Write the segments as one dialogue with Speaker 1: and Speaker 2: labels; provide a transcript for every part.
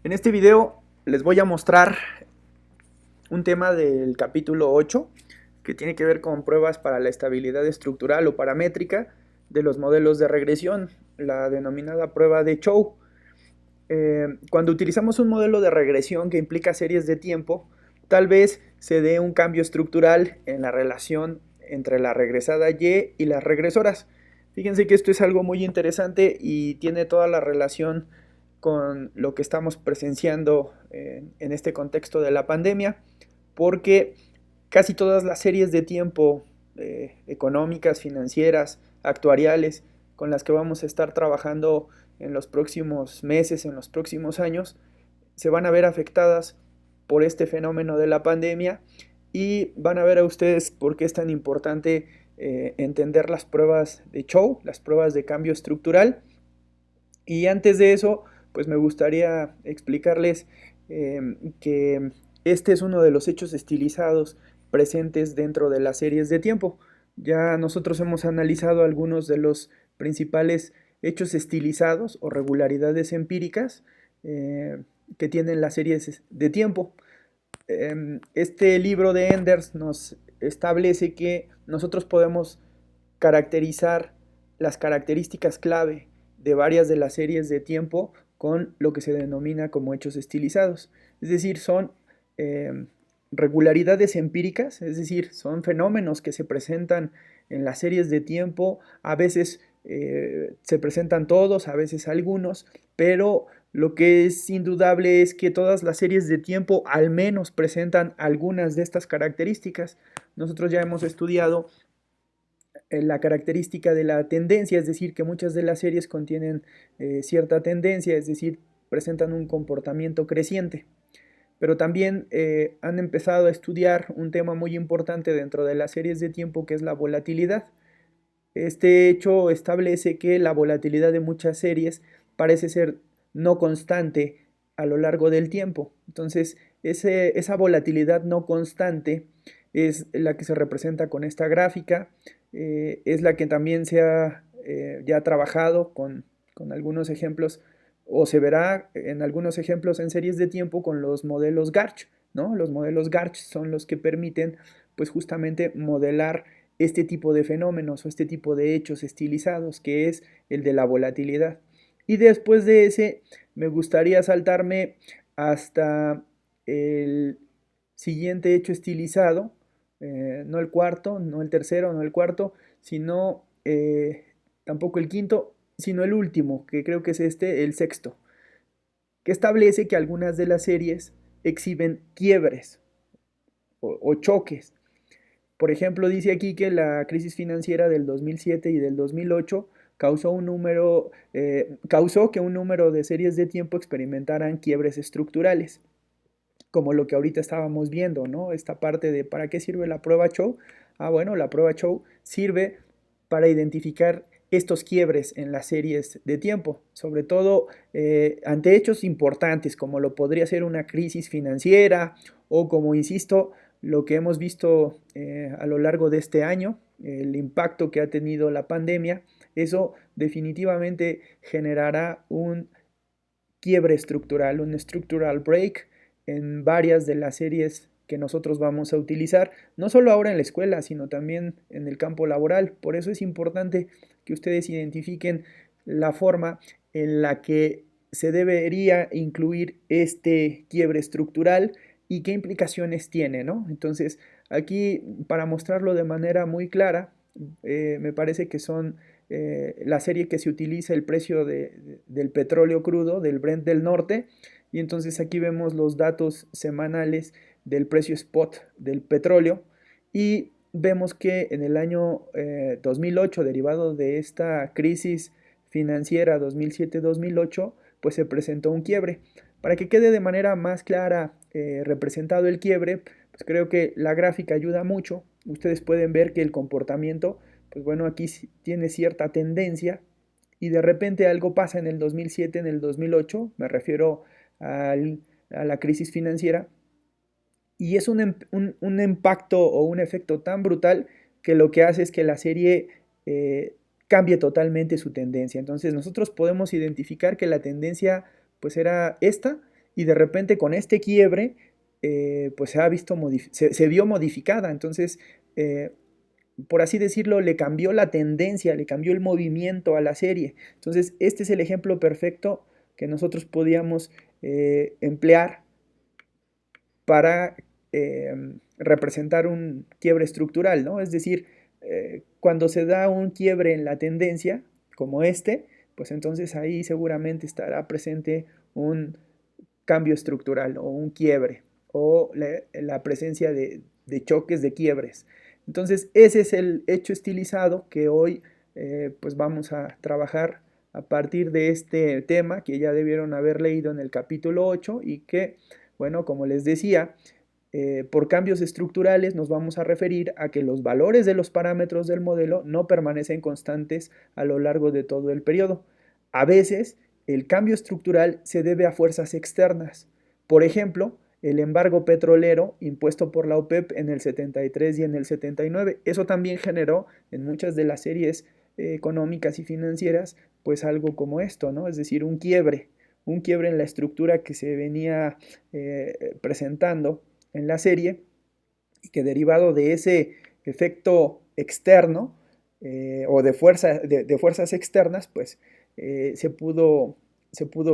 Speaker 1: En este video les voy a mostrar un tema del capítulo 8 que tiene que ver con pruebas para la estabilidad estructural o paramétrica de los modelos de regresión, la denominada prueba de Chow. Cuando utilizamos un modelo de regresión que implica series de tiempo, tal vez se dé un cambio estructural en la relación entre la regresada Y y las regresoras. Fíjense que esto es algo muy interesante y tiene toda la relación con lo que estamos presenciando en este contexto de la pandemia, porque casi todas las series de tiempo económicas, financieras, actuariales, con las que vamos a estar trabajando en los próximos meses, en los próximos años, se van a ver afectadas por este fenómeno de la pandemia y van a ver a ustedes por qué es tan importante entender las pruebas de Chow, las pruebas de cambio estructural. Y antes de eso, pues me gustaría explicarles que este es uno de los hechos estilizados presentes dentro de las series de tiempo. Ya nosotros hemos analizado algunos de los principales hechos estilizados o regularidades empíricas que tienen las series de tiempo. Este libro de Enders nos establece que nosotros podemos caracterizar las características clave de varias de las series de tiempo con lo que se denomina como hechos estilizados. Es decir, son eh, regularidades empíricas, es decir, son fenómenos que se presentan en las series de tiempo, a veces se presentan todos, a veces algunos, pero lo que es indudable es que todas las series de tiempo al menos presentan algunas de estas características. Nosotros ya hemos estudiado la característica de la tendencia, es decir, que muchas de las series contienen cierta tendencia, es decir, presentan un comportamiento creciente. Pero también han empezado a estudiar un tema muy importante dentro de las series de tiempo que es la volatilidad. Este hecho establece que la volatilidad de muchas series parece ser no constante a lo largo del tiempo. Entonces, esa volatilidad no constante es la que se representa con esta gráfica, es la que también se ha ya trabajado con algunos ejemplos o se verá en algunos ejemplos en series de tiempo con los modelos Garch, ¿no? Los modelos Garch son los que permiten pues justamente modelar este tipo de fenómenos o este tipo de hechos estilizados, que es el de la volatilidad. Y después de ese, me gustaría saltarme hasta el siguiente hecho estilizado, no el cuarto, no el tercero, no el cuarto, sino tampoco el quinto, sino el último, que creo que es este, el sexto, que establece que algunas de las series exhiben quiebres o choques. Por ejemplo, dice aquí que la crisis financiera del 2007 y del 2008 causó que un número de series de tiempo experimentaran quiebres estructurales, como lo que ahorita estábamos viendo, ¿no? Esta parte de ¿para qué sirve la prueba Chow? Ah, bueno, la prueba Chow sirve para identificar estos quiebres en las series de tiempo, sobre todo ante hechos importantes como lo podría ser una crisis financiera o como, insisto, lo que hemos visto a lo largo de este año, el impacto que ha tenido la pandemia, eso definitivamente generará un quiebre estructural, un structural break en varias de las series que nosotros vamos a utilizar, no solo ahora en la escuela, sino también en el campo laboral. Por eso es importante que ustedes identifiquen la forma en la que se debería incluir este quiebre estructural y qué implicaciones tiene, ¿no? Entonces, aquí para mostrarlo de manera muy clara, me parece que son la serie que se utiliza el precio del petróleo crudo, del Brent del norte, y entonces aquí vemos los datos semanales del precio spot del petróleo y vemos que en el año 2008, derivado de esta crisis financiera 2007-2008, pues se presentó un quiebre. Para que quede de manera más clara representado el quiebre, pues creo que la gráfica ayuda mucho. Ustedes pueden ver que el comportamiento, pues bueno, aquí tiene cierta tendencia y de repente algo pasa en el 2007, en el 2008, me refiero a la crisis financiera, y es un impacto o un efecto tan brutal que lo que hace es que la serie cambie totalmente su tendencia. Entonces nosotros podemos identificar que la tendencia pues era esta y de repente con este quiebre pues se vio modificada. Entonces, por así decirlo, le cambió la tendencia, le cambió el movimiento a la serie. Entonces, este es el ejemplo perfecto que nosotros podíamos emplear para representar un quiebre estructural, ¿no? Es decir, cuando se da un quiebre en la tendencia, como este, pues entonces ahí seguramente estará presente un cambio estructural o un quiebre o la presencia de choques, de quiebres. Entonces, ese es el hecho estilizado que hoy pues vamos a trabajar a partir de este tema que ya debieron haber leído en el capítulo 8 y que, bueno, como les decía, por cambios estructurales nos vamos a referir a que los valores de los parámetros del modelo no permanecen constantes a lo largo de todo el periodo. A veces, el cambio estructural se debe a fuerzas externas. Por ejemplo, el embargo petrolero impuesto por la OPEP en el 73 y en el 79. Eso también generó en muchas de las series económicas y financieras, pues algo como esto, ¿no? Es decir, un quiebre en la estructura que se venía presentando en la serie y que derivado de ese efecto externo o de fuerzas externas, pues se pudo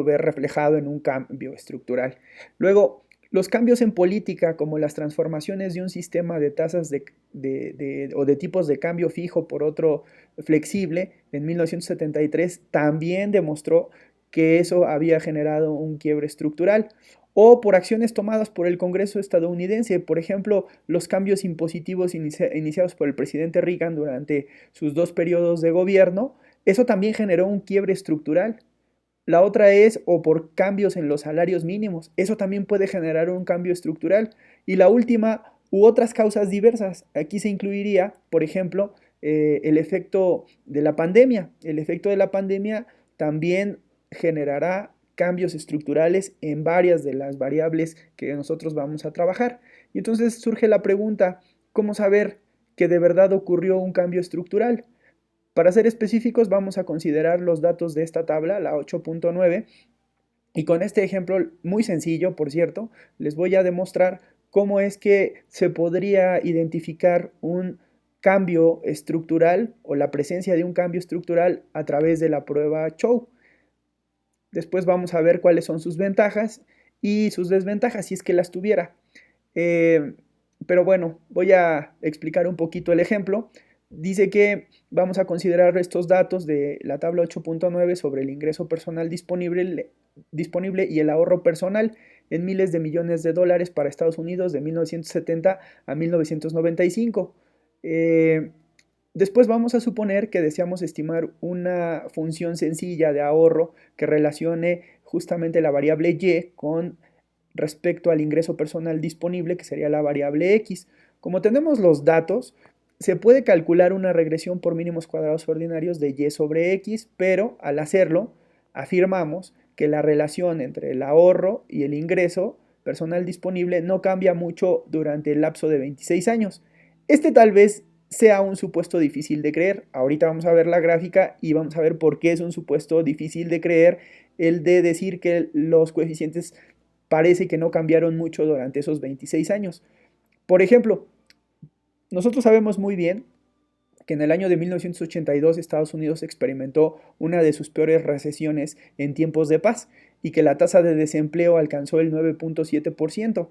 Speaker 1: ver reflejado en un cambio estructural. Luego, los cambios en política, como las transformaciones de un sistema de tasas o de tipos de cambio fijo por otro flexible en 1973, también demostró que eso había generado un quiebre estructural o por acciones tomadas por el Congreso estadounidense, por ejemplo, los cambios impositivos iniciados por el presidente Reagan durante sus 2 periodos de gobierno, eso también generó un quiebre estructural. La otra es, o por cambios en los salarios mínimos, eso también puede generar un cambio estructural. Y la última, u otras causas diversas. Aquí se incluiría, por ejemplo, el efecto de la pandemia. El efecto de la pandemia también generará cambios estructurales en varias de las variables que nosotros vamos a trabajar. Y entonces surge la pregunta, ¿cómo saber que de verdad ocurrió un cambio estructural? Para ser específicos, vamos a considerar los datos de esta tabla, la 8.9, y con este ejemplo muy sencillo, por cierto, les voy a demostrar cómo es que se podría identificar un cambio estructural o la presencia de un cambio estructural a través de la prueba Chow. Después vamos a ver cuáles son sus ventajas y sus desventajas si es que las tuviera. Pero bueno, voy a explicar un poquito el ejemplo. Dice que vamos a considerar estos datos de la tabla 8.9 sobre el ingreso personal disponible y el ahorro personal en miles de millones de dólares para Estados Unidos de 1970 a 1995. Después vamos a suponer que deseamos estimar una función sencilla de ahorro que relacione justamente la variable y con respecto al ingreso personal disponible, que sería la variable x. Como tenemos los datos, se puede calcular una regresión por mínimos cuadrados ordinarios de y sobre x, pero al hacerlo afirmamos que la relación entre el ahorro y el ingreso personal disponible no cambia mucho durante el lapso de 26 años. Este tal vez sea un supuesto difícil de creer. Ahorita vamos a ver la gráfica y vamos a ver por qué es un supuesto difícil de creer el de decir que los coeficientes parece que no cambiaron mucho durante esos 26 años. Por ejemplo, nosotros sabemos muy bien que en el año de 1982 Estados Unidos experimentó una de sus peores recesiones en tiempos de paz y que la tasa de desempleo alcanzó el 9.7%,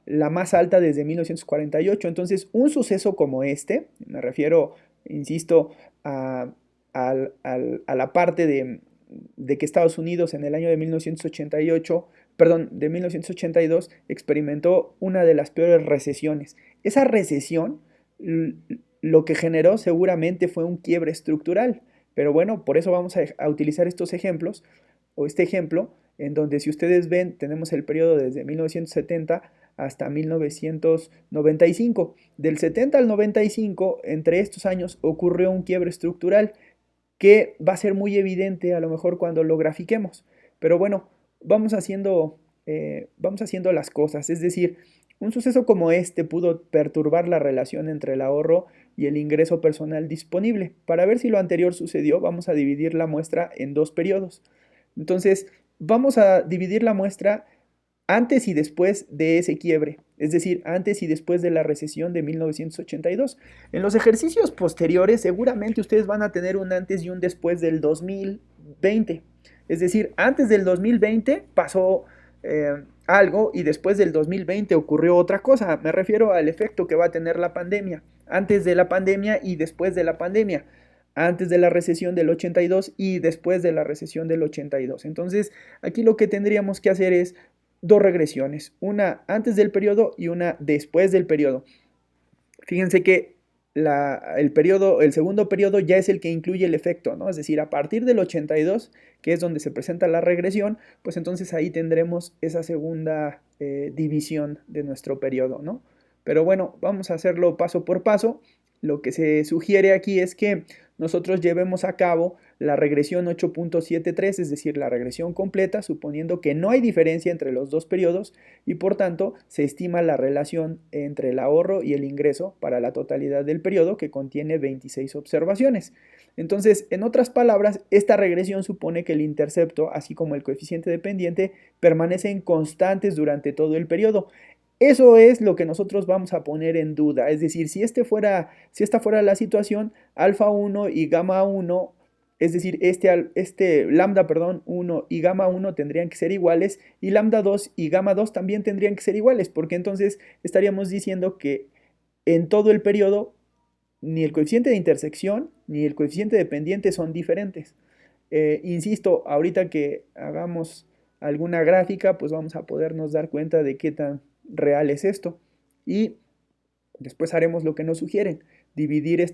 Speaker 1: la más alta desde 1948. Entonces, un suceso como este, me refiero, insisto, a la parte de que Estados Unidos en el año de 1988, perdón, de 1982 experimentó una de las peores recesiones. Esa recesión lo que generó seguramente fue un quiebre estructural. Pero bueno, por eso vamos a utilizar estos ejemplos, o este ejemplo, en donde si ustedes ven, tenemos el periodo desde 1970 hasta 1995. Del 70 al 95, entre estos años, ocurrió un quiebre estructural que va a ser muy evidente a lo mejor cuando lo grafiquemos. Pero bueno, vamos haciendo las cosas. Es decir, un suceso como este pudo perturbar la relación entre el ahorro y el ingreso personal disponible. Para ver si lo anterior sucedió, vamos a dividir la muestra en 2 periodos. Entonces, vamos a dividir la muestra antes y después de ese quiebre, es decir, antes y después de la recesión de 1982. En los ejercicios posteriores seguramente ustedes van a tener un antes y un después del 2020. Es decir, antes del 2020 pasó algo y después del 2020 ocurrió otra cosa. Me refiero al efecto que va a tener la pandemia, antes de la pandemia y después de la pandemia, antes de la recesión del 82 y después de la recesión del 82. Entonces, aquí lo que tendríamos que hacer es dos regresiones, una antes del periodo y una después del periodo. Fíjense que el segundo periodo ya es el que incluye el efecto, ¿no? Es decir, a partir del 82, que es donde se presenta la regresión, pues entonces ahí tendremos esa segunda división de nuestro periodo, ¿no? Pero bueno, vamos a hacerlo paso por paso. Lo que se sugiere aquí es que nosotros llevemos a cabo la regresión 8.73, es decir, la regresión completa, suponiendo que no hay diferencia entre los dos periodos y por tanto se estima la relación entre el ahorro y el ingreso para la totalidad del periodo, que contiene 26 observaciones. Entonces, en otras palabras, esta regresión supone que el intercepto, así como el coeficiente dependiente, permanecen constantes durante todo el periodo. Eso es lo que nosotros vamos a poner en duda. Es decir, si esta fuera la situación, alfa 1 y gamma 1, es decir, lambda, perdón, 1 y gamma 1 tendrían que ser iguales y lambda 2 y gamma 2 también tendrían que ser iguales, porque entonces estaríamos diciendo que en todo el periodo ni el coeficiente de intersección ni el coeficiente dependiente son diferentes. Insisto, ahorita que hagamos alguna gráfica, pues vamos a podernos dar cuenta de qué tan real es esto. Y después haremos lo que nos sugieren, dividir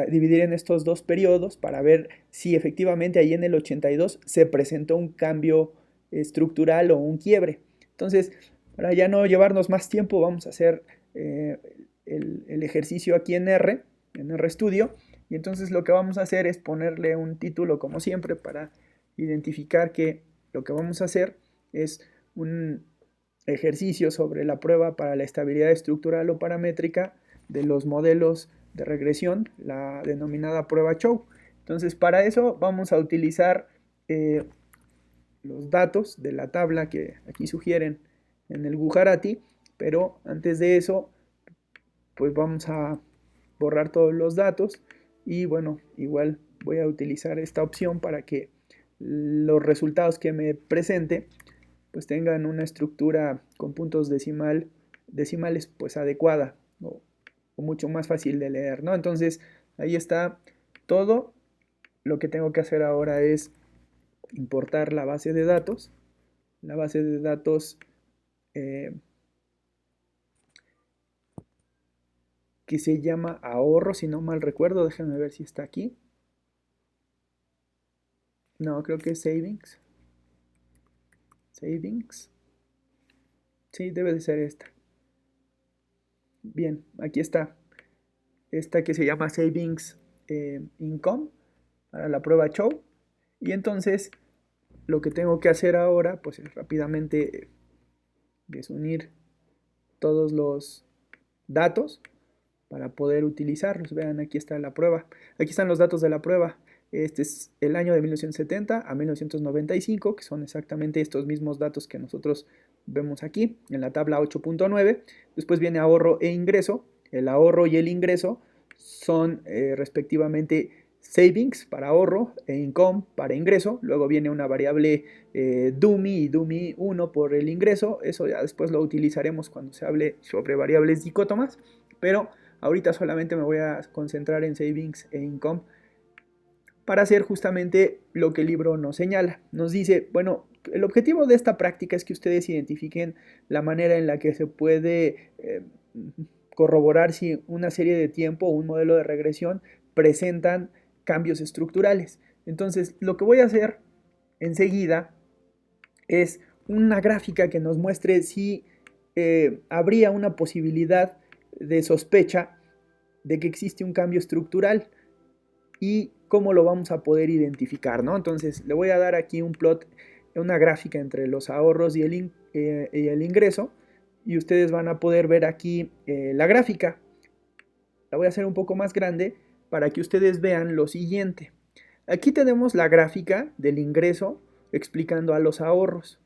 Speaker 1: dividir en estos dos periodos para ver si efectivamente ahí en el 82 se presentó un cambio estructural o un quiebre. Entonces, para ya no llevarnos más tiempo, vamos a hacer el ejercicio aquí en RStudio, y entonces lo que vamos a hacer es ponerle un título como siempre para identificar que lo que vamos a hacer es un ejercicio sobre la prueba para la estabilidad estructural o paramétrica de los modelos de regresión, la denominada prueba Chow. Entonces, para eso vamos a utilizar los datos de la tabla que aquí sugieren en el Gujarati, pero antes de eso, pues vamos a borrar todos los datos y bueno, igual voy a utilizar esta opción para que los resultados que me presente pues tengan una estructura con puntos decimales pues adecuada o mucho más fácil de leer, ¿no? Entonces ahí está todo. Lo que tengo que hacer ahora es importar la base de datos. La base de datos que se llama ahorro, si no mal recuerdo, déjenme ver si está aquí. No, creo que es savings. Savings. Sí, debe de ser esta. Bien, aquí está. Esta que se llama Savings Income para la prueba Chow. Y entonces lo que tengo que hacer ahora pues es rápidamente desunir todos los datos para poder utilizarlos. Vean, aquí está la prueba. Aquí están los datos de la prueba. Este es el año de 1970 a 1995, que son exactamente estos mismos datos que nosotros vemos aquí en la tabla 8.9. Después viene ahorro e ingreso. El ahorro y el ingreso son respectivamente savings para ahorro e income para ingreso. Luego viene una variable dummy y dummy 1 por el ingreso. Eso ya después lo utilizaremos cuando se hable sobre variables dicótomas, pero ahorita solamente me voy a concentrar en savings e income para hacer justamente lo que el libro nos señala. Nos dice, bueno, el objetivo de esta práctica es que ustedes identifiquen la manera en la que se puede corroborar si una serie de tiempo o un modelo de regresión presentan cambios estructurales. Entonces, lo que voy a hacer enseguida es una gráfica que nos muestre si habría una posibilidad de sospecha de que existe un cambio estructural y cómo lo vamos a poder identificar, ¿no? Entonces, le voy a dar aquí un plot, una gráfica entre los ahorros y el ingreso, y ustedes van a poder ver aquí la gráfica. La voy a hacer un poco más grande para que ustedes vean lo siguiente. Aquí tenemos la gráfica del ingreso explicando a los ahorros.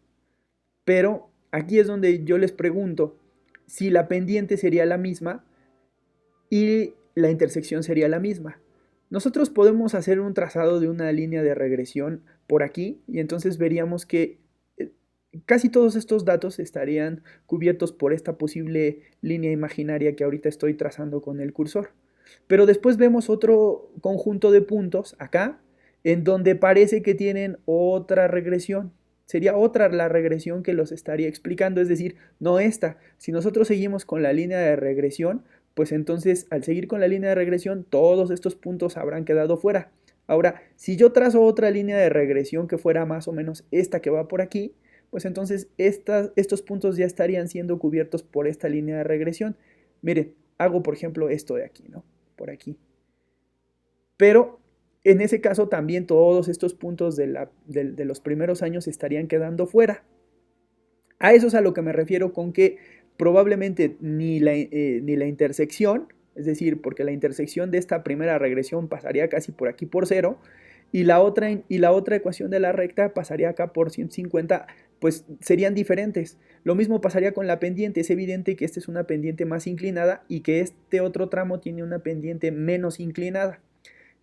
Speaker 1: Pero aquí es donde yo les pregunto si la pendiente sería la misma y la intersección sería la misma. Nosotros podemos hacer un trazado de una línea de regresión por aquí y entonces veríamos que casi todos estos datos estarían cubiertos por esta posible línea imaginaria que ahorita estoy trazando con el cursor. Pero después vemos otro conjunto de puntos acá, en donde parece que tienen otra regresión. Sería otra la regresión que los estaría explicando, es decir, no esta. Si nosotros seguimos con la línea de regresión, pues entonces al seguir con la línea de regresión, todos estos puntos habrán quedado fuera. Ahora, si yo trazo otra línea de regresión que fuera más o menos esta que va por aquí, pues entonces estos puntos ya estarían siendo cubiertos por esta línea de regresión. Mire, hago por ejemplo esto de aquí, ¿no? Por aquí. Pero en ese caso también todos estos puntos de los primeros años estarían quedando fuera. A eso es a lo que me refiero con que probablemente ni la intersección, es decir, porque la intersección de esta primera regresión pasaría casi por aquí por 0, y la otra ecuación de la recta pasaría acá por 150, pues serían diferentes. Lo mismo pasaría con la pendiente. Es evidente que esta es una pendiente más inclinada y que este otro tramo tiene una pendiente menos inclinada.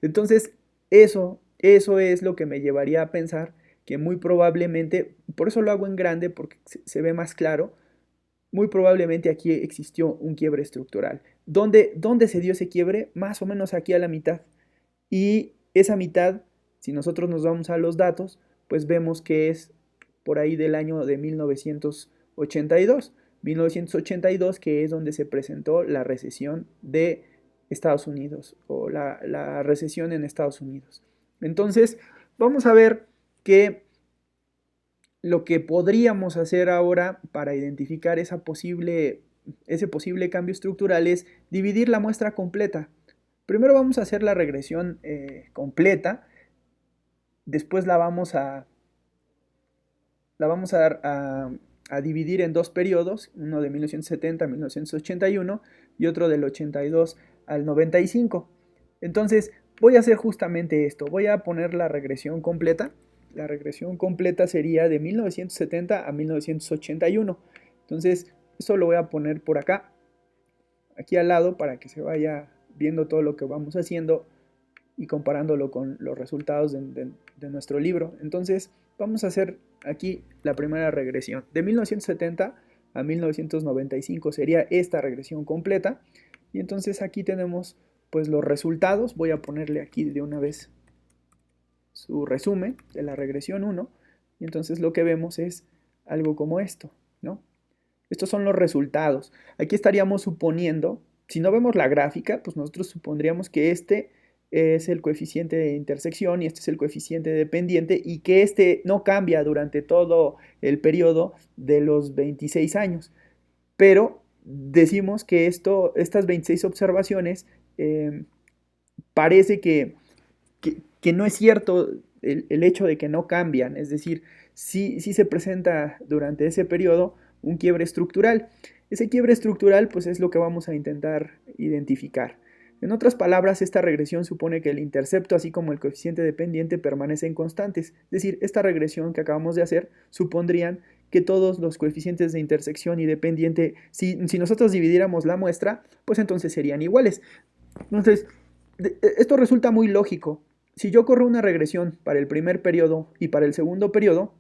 Speaker 1: Entonces, eso es lo que me llevaría a pensar que muy probablemente, por eso lo hago en grande porque se ve más claro, muy probablemente aquí existió un quiebre estructural. ¿Dónde se dio ese quiebre? Más o menos aquí a la mitad. Y esa mitad, si nosotros nos vamos a los datos, pues vemos que es por ahí del año de 1982. 1982, que es donde se presentó la recesión de Estados Unidos o la recesión en Estados Unidos. Entonces, vamos a ver que lo que podríamos hacer ahora para identificar ese posible cambio estructural es dividir la muestra completa. Primero vamos a hacer la regresión completa, después a dividir en dos periodos, uno de 1970 a 1981 y otro del 82 al 95. Entonces voy a hacer justamente esto, voy a poner la regresión completa. La regresión completa sería de 1970 a 1981. Entonces esto lo voy a poner por acá, aquí al lado, para que se vaya viendo todo lo que vamos haciendo y comparándolo con los resultados de nuestro libro. Entonces vamos a hacer aquí la primera regresión. De 1970 a 1995 sería esta regresión completa. Y entonces aquí tenemos pues los resultados. Voy a ponerle aquí de una vez su resumen de la regresión 1. Y entonces lo que vemos es algo como esto, ¿no? Estos son los resultados. Aquí estaríamos suponiendo, si no vemos la gráfica, pues nosotros supondríamos que este es el coeficiente de intersección y este es el coeficiente de pendiente y que este no cambia durante todo el periodo de los 26 años. Pero decimos que estas 26 observaciones parece que no es cierto el hecho de que no cambian, es decir, sí se presenta durante ese periodo un quiebre estructural. Ese quiebre estructural pues es lo que vamos a intentar identificar. En otras palabras, esta regresión supone que el intercepto así como el coeficiente de pendiente permanecen constantes. Es decir, esta regresión que acabamos de hacer supondrían que todos los coeficientes de intersección y de pendiente, si nosotros dividiéramos la muestra, pues entonces serían iguales. Entonces, esto resulta muy lógico. Si yo corro una regresión para el primer periodo y para el segundo periodo,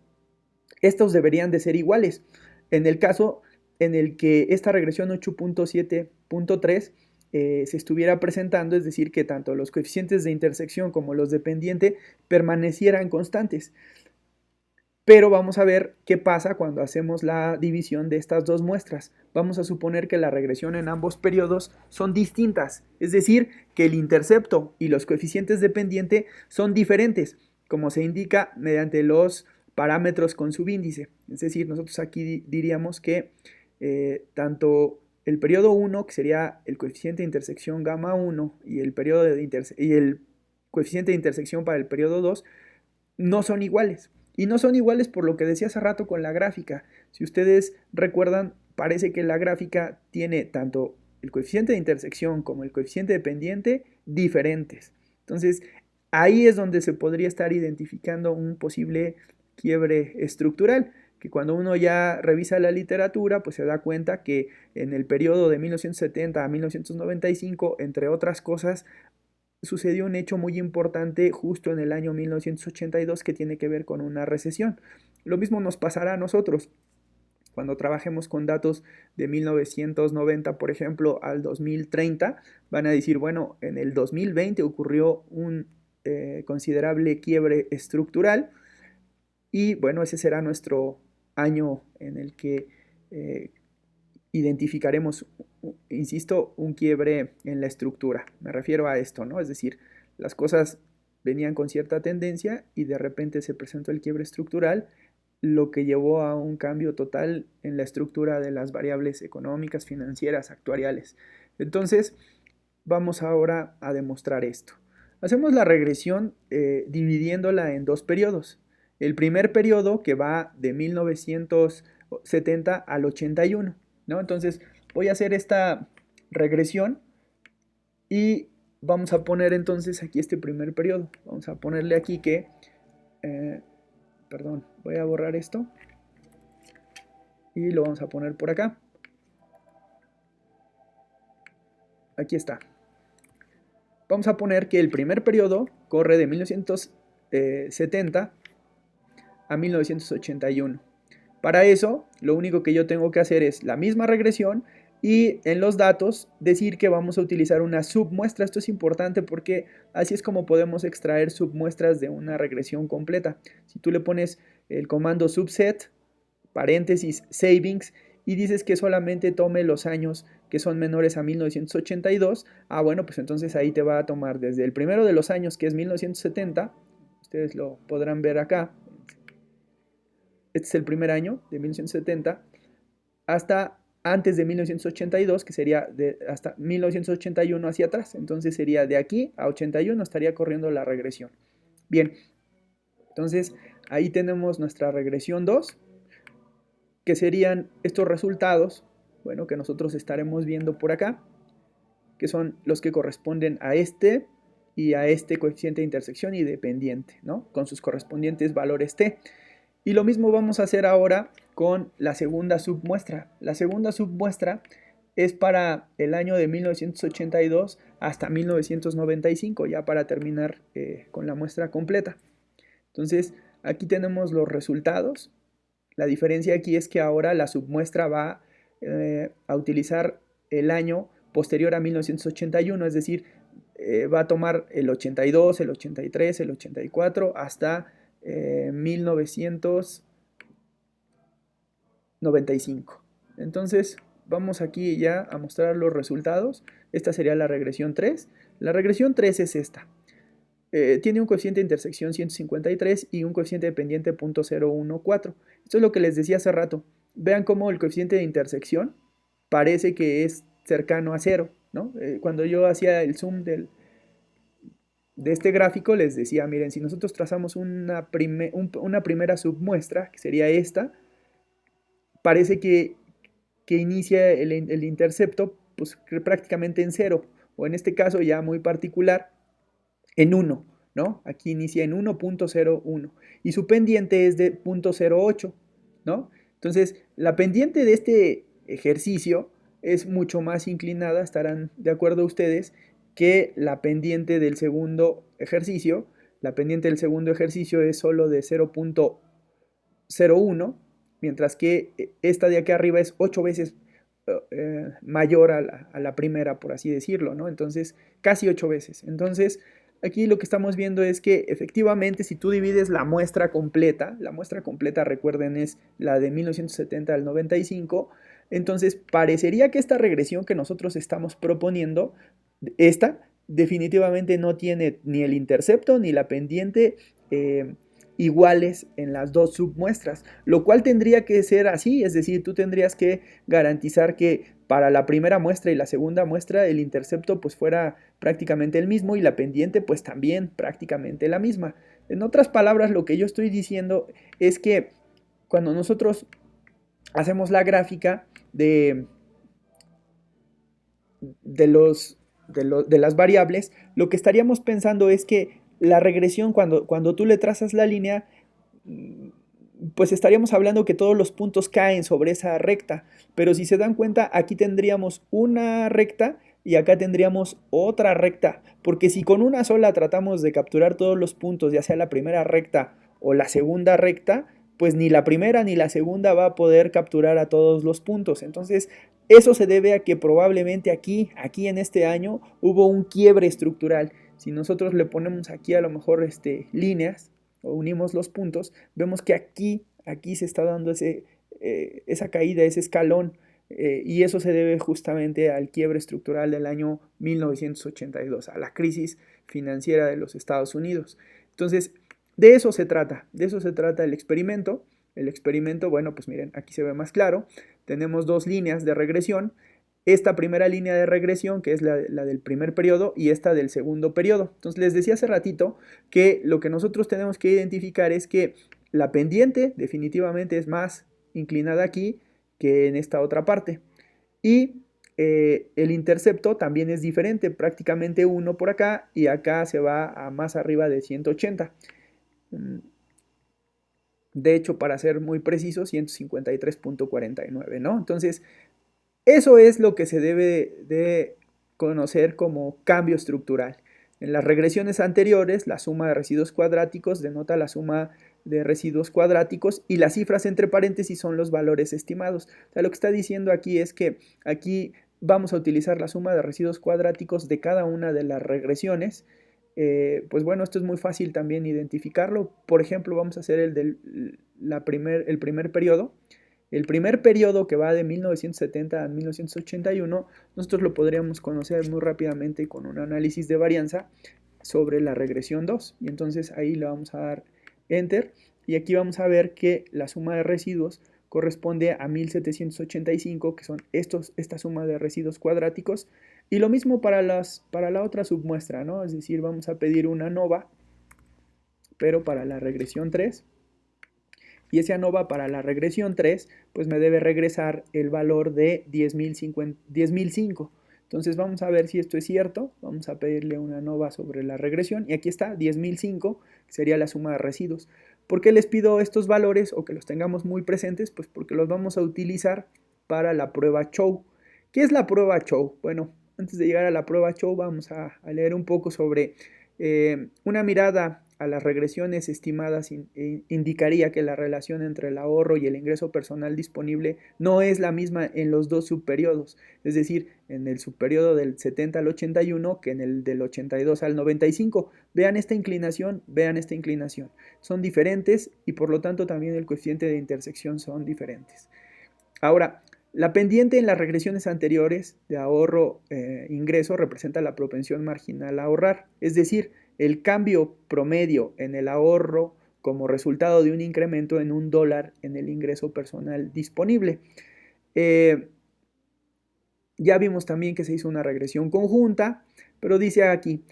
Speaker 1: estos deberían de ser iguales. En el caso en el que esta regresión 8.7.3 se estuviera presentando, es decir, que tanto los coeficientes de intersección como los de pendiente permanecieran constantes. Pero vamos a ver qué pasa cuando hacemos la división de estas dos muestras. Vamos a suponer que la regresión en ambos periodos son distintas, es decir, que el intercepto y los coeficientes de pendiente son diferentes, como se indica mediante los parámetros con subíndice. Es decir, nosotros aquí diríamos que tanto el periodo 1, que sería el coeficiente de intersección gamma 1, y el coeficiente de intersección para el periodo 2, no son iguales. Y no son iguales por lo que decía hace rato con la gráfica. Si ustedes recuerdan, parece que la gráfica tiene tanto el coeficiente de intersección como el coeficiente de pendiente diferentes. Entonces, ahí es donde se podría estar identificando un posible quiebre estructural, que cuando uno ya revisa la literatura, pues se da cuenta que en el periodo de 1970 a 1995, entre otras cosas, sucedió un hecho muy importante justo en el año 1982 que tiene que ver con una recesión. Lo mismo nos pasará a nosotros. Cuando trabajemos con datos de 1990, por ejemplo, al 2030, van a decir, bueno, en el 2020 ocurrió un considerable quiebre estructural y bueno, ese será nuestro año en el que identificaremos, insisto, un quiebre en la estructura. Me refiero a esto, ¿no? Es decir, las cosas venían con cierta tendencia y de repente se presentó el quiebre estructural, lo que llevó a un cambio total en la estructura de las variables económicas, financieras, actuariales. Entonces, vamos ahora a demostrar esto. Hacemos la regresión dividiéndola en dos periodos. El primer periodo que va de 1970 al 81, ¿no? Entonces voy a hacer esta regresión y vamos a poner entonces aquí este primer periodo. Vamos a ponerle aquí que, perdón, voy a borrar esto y lo vamos a poner por acá. Aquí está. Vamos a poner que el primer periodo corre de 1970 a 1981. Para eso, lo único que yo tengo que hacer es la misma regresión y en los datos decir que vamos a utilizar una submuestra. Esto es importante porque así es como podemos extraer submuestras de una regresión completa. Si tú le pones el comando subset, paréntesis, savings, y dices que solamente tome los años que son menores a 1982, bueno, pues entonces ahí te va a tomar desde el primero de los años, que es 1970, ustedes lo podrán ver acá, este es el primer año de 1970, hasta antes de 1982, que sería hasta 1981 hacia atrás. Entonces sería de aquí a 81 estaría corriendo la regresión. Bien, entonces ahí tenemos nuestra regresión 2, que serían estos resultados, bueno, que nosotros estaremos viendo por acá, que son los que corresponden a este y a este coeficiente de intersección y de pendiente, ¿no? Con sus correspondientes valores t. Y lo mismo vamos a hacer ahora con la segunda submuestra. La segunda submuestra es para el año de 1982 hasta 1995, ya para terminar con la muestra completa. Entonces, aquí tenemos los resultados. La diferencia aquí es que ahora la submuestra va a utilizar el año posterior a 1981, es decir, va a tomar el 82, el 83, el 84 hasta 1995. Entonces vamos aquí ya a mostrar los resultados. Esta sería la regresión 3. La regresión 3 es esta. Tiene un coeficiente de intersección 153 y un coeficiente de pendiente 0.014. Esto es lo que les decía hace rato. Vean cómo el coeficiente de intersección parece que es cercano a 0, ¿no? Cuando yo hacía el zoom de este gráfico les decía, miren, si nosotros trazamos una primera submuestra, que sería esta, parece que inicia el intercepto pues, prácticamente en 0, o en este caso ya muy particular, en 1, ¿no? Aquí inicia en 1.01 y su pendiente es de 0.08, ¿no? Entonces, la pendiente de este ejercicio es mucho más inclinada, estarán de acuerdo ustedes, que la pendiente del segundo ejercicio. La pendiente del segundo ejercicio es solo de 0.01, mientras que esta de aquí arriba es 8 veces mayor a la primera, por así decirlo, ¿no? Entonces, casi 8 veces. Entonces, aquí lo que estamos viendo es que efectivamente si tú divides la muestra completa recuerden es la de 1970 al 95, entonces parecería que esta regresión que nosotros estamos proponiendo, esta definitivamente no tiene ni el intercepto ni la pendiente iguales en las dos submuestras, lo cual tendría que ser así, es decir, tú tendrías que garantizar que para la primera muestra y la segunda muestra el intercepto pues fuera prácticamente el mismo y la pendiente pues también prácticamente la misma. En otras palabras, lo que yo estoy diciendo es que cuando nosotros hacemos la gráfica de las variables, lo que estaríamos pensando es que la regresión, cuando tú le trazas la línea, pues estaríamos hablando que todos los puntos caen sobre esa recta, pero si se dan cuenta, aquí tendríamos una recta y acá tendríamos otra recta, porque si con una sola tratamos de capturar todos los puntos, ya sea la primera recta o la segunda recta, pues ni la primera ni la segunda va a poder capturar a todos los puntos. Entonces, eso se debe a que probablemente aquí en este año, hubo un quiebre estructural. Si nosotros le ponemos aquí a lo mejor líneas o unimos los puntos, vemos que aquí se está dando esa caída, ese escalón, y eso se debe justamente al quiebre estructural del año 1982, a la crisis financiera de los Estados Unidos. Entonces, de eso se trata el experimento. El experimento, bueno, pues miren, aquí se ve más claro. Tenemos dos líneas de regresión. Esta primera línea de regresión, que es la del primer periodo, y esta del segundo periodo. Entonces, les decía hace ratito que lo que nosotros tenemos que identificar es que la pendiente definitivamente es más inclinada aquí que en esta otra parte. Y el intercepto también es diferente, prácticamente 1 por acá y acá se va a más arriba de 180. De hecho, para ser muy preciso, 153.49, ¿no? Entonces, eso es lo que se debe de conocer como cambio estructural. En las regresiones anteriores, la suma de residuos cuadráticos denota la suma de residuos cuadráticos y las cifras entre paréntesis son los valores estimados. O sea, lo que está diciendo aquí es que aquí vamos a utilizar la suma de residuos cuadráticos de cada una de las regresiones. Pues bueno, esto es muy fácil también identificarlo. Por ejemplo, vamos a hacer el primer periodo. El primer periodo, que va de 1970 a 1981, nosotros lo podríamos conocer muy rápidamente con un análisis de varianza sobre la regresión 2. Y entonces ahí le vamos a dar Enter. Y aquí vamos a ver que la suma de residuos corresponde a 1785, que son esta suma de residuos cuadráticos. Y lo mismo para la otra submuestra, ¿no? Es decir, vamos a pedir una ANOVA, pero para la regresión 3. Y ese ANOVA para la regresión 3, pues me debe regresar el valor de 10.005. Entonces vamos a ver si esto es cierto. Vamos a pedirle una ANOVA sobre la regresión. Y aquí está, 10.005, que sería la suma de residuos. ¿Por qué les pido estos valores o que los tengamos muy presentes? Pues porque los vamos a utilizar para la prueba Chow. ¿Qué es la prueba Chow? Bueno, antes de llegar a la prueba Chow vamos a leer un poco sobre una mirada a las regresiones estimadas indicaría que la relación entre el ahorro y el ingreso personal disponible no es la misma en los dos subperiodos, es decir, en el subperiodo del 70 al 81 que en el del 82 al 95. Vean esta inclinación, son diferentes y por lo tanto también el coeficiente de intersección son diferentes. Ahora, la pendiente en las regresiones anteriores de ahorro-ingreso representa la propensión marginal a ahorrar, es decir, el cambio promedio en el ahorro como resultado de un incremento en $1 en el ingreso personal disponible. Ya vimos también que se hizo una regresión conjunta, pero dice aquí,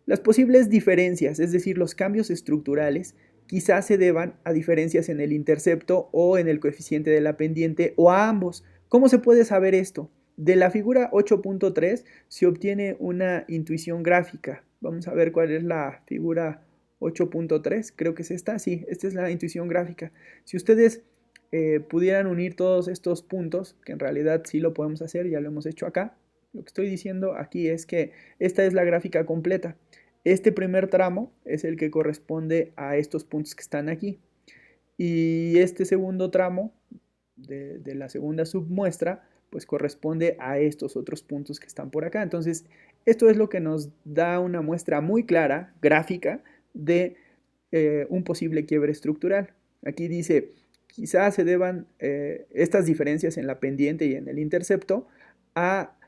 Speaker 1: las posibles diferencias, es decir, los cambios estructurales, quizás se deban a diferencias en el intercepto o en el coeficiente de la pendiente o a ambos. ¿Cómo se puede saber esto? De la figura 8.3 se obtiene una intuición gráfica. Vamos a ver cuál es la figura 8.3. Creo que es esta. Sí, esta es la intuición gráfica. Si ustedes pudieran unir todos estos puntos, que en realidad sí lo podemos hacer, ya lo hemos hecho acá. Lo que estoy diciendo aquí es que esta es la gráfica completa. Este primer tramo es el que corresponde a estos puntos que están aquí. Y este segundo tramo de la segunda submuestra pues corresponde a estos otros puntos que están por acá. Entonces, esto es lo que nos da una muestra muy clara, gráfica, de un posible quiebre estructural. Aquí dice, quizás se deban estas diferencias en la pendiente y en el intercepto a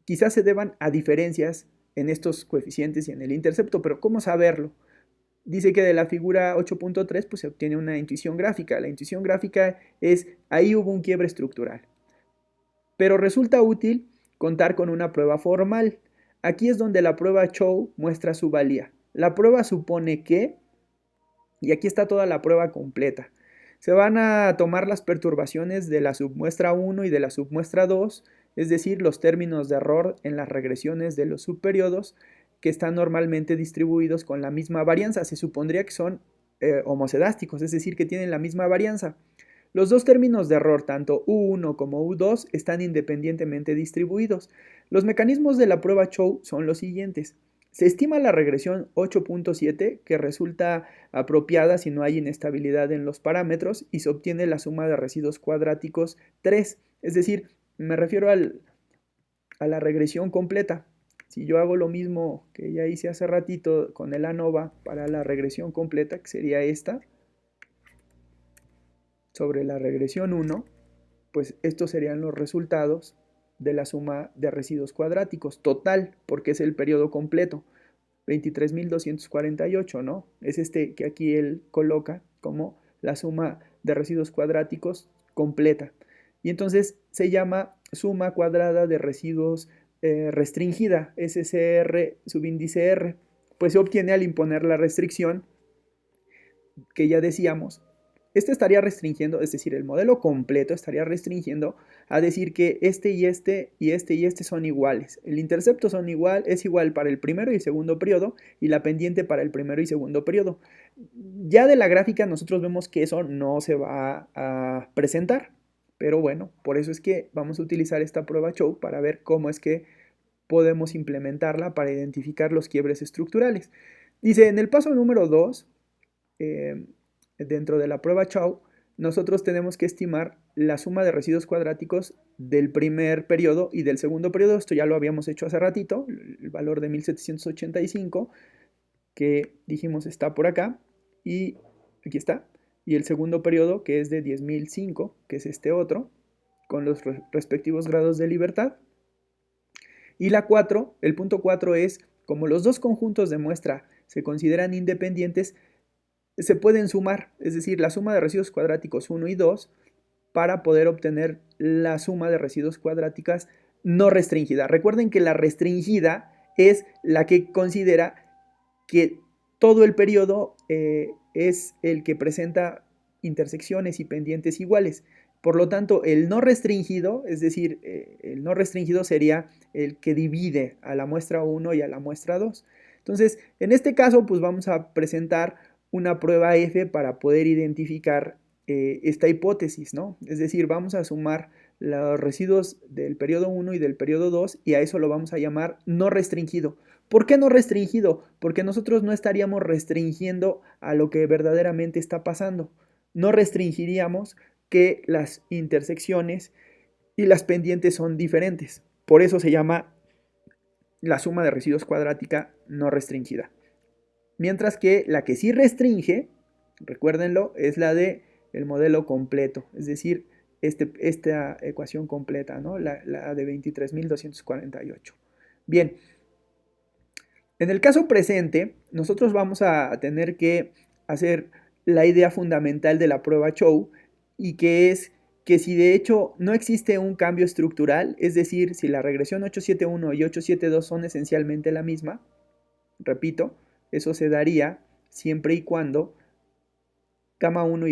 Speaker 1: quizás se deban a diferencias en estos coeficientes y en el intercepto, pero ¿cómo saberlo? Dice que de la figura 8.3 pues se obtiene una intuición gráfica. La intuición gráfica es, ahí hubo un quiebre estructural. Pero resulta útil contar con una prueba formal. Aquí es donde la prueba Chow muestra su valía. La prueba supone que, y aquí está toda la prueba completa, se van a tomar las perturbaciones de la submuestra 1 y de la submuestra 2, es decir, los términos de error en las regresiones de los subperiodos, que están normalmente distribuidos con la misma varianza. Se supondría que son homocedásticos, es decir, que tienen la misma varianza. Los dos términos de error, tanto U1 como U2, están independientemente distribuidos. Los mecanismos de la prueba Chow son los siguientes. Se estima la regresión 8.7, que resulta apropiada si no hay inestabilidad en los parámetros, y se obtiene la suma de residuos cuadráticos 3. Es decir, me refiero a la regresión completa. Si yo hago lo mismo que ya hice hace ratito con el ANOVA para la regresión completa, que sería esta, sobre la regresión 1, pues estos serían los resultados de la suma de residuos cuadráticos total, porque es el periodo completo, 23.248, ¿no? Es este que aquí él coloca como la suma de residuos cuadráticos completa. Y entonces se llama suma cuadrada de residuos restringida, SCR subíndice R, pues se obtiene al imponer la restricción que ya decíamos. Este estaría restringiendo, es decir, el modelo completo estaría restringiendo a decir que este y este y este y este son iguales. El intercepto es igual para el primero y segundo periodo y la pendiente para el primero y segundo periodo. Ya de la gráfica nosotros vemos que eso no se va a presentar, pero bueno, por eso es que vamos a utilizar esta prueba Chow para ver cómo es que podemos implementarla para identificar los quiebres estructurales. Dice, en el paso número 2, dentro de la prueba Chow, nosotros tenemos que estimar la suma de residuos cuadráticos del primer periodo y del segundo periodo. Esto ya lo habíamos hecho hace ratito, el valor de 1785, que dijimos está por acá, y aquí está. Y el segundo periodo, que es de 10.005, que es este otro, con los respectivos grados de libertad. Y la 4, el punto 4 es, como los dos conjuntos de muestra se consideran independientes, se pueden sumar, es decir, la suma de residuos cuadráticos 1 y 2 para poder obtener la suma de residuos cuadráticas no restringida. Recuerden que la restringida es la que considera que todo el periodo es el que presenta intersecciones y pendientes iguales. Por lo tanto, el no restringido, es decir, el no restringido sería el que divide a la muestra 1 y a la muestra 2. Entonces, en este caso, pues vamos a presentar una prueba F para poder identificar esta hipótesis, ¿no? Es decir, vamos a sumar los residuos del periodo 1 y del periodo 2 y a eso lo vamos a llamar no restringido. ¿Por qué no restringido? Porque nosotros no estaríamos restringiendo a lo que verdaderamente está pasando. No restringiríamos que las intersecciones y las pendientes son diferentes. Por eso se llama la suma de residuos cuadrática no restringida. Mientras que la que sí restringe, recuérdenlo, es la de el modelo completo, es decir, esta ecuación completa, ¿no? La de 23.248. Bien, en el caso presente, nosotros vamos a tener que hacer la idea fundamental de la prueba Chow, y que es que si de hecho no existe un cambio estructural, es decir, si la regresión 871 y 872 son esencialmente la misma, repito, eso se daría siempre y cuando gamma 1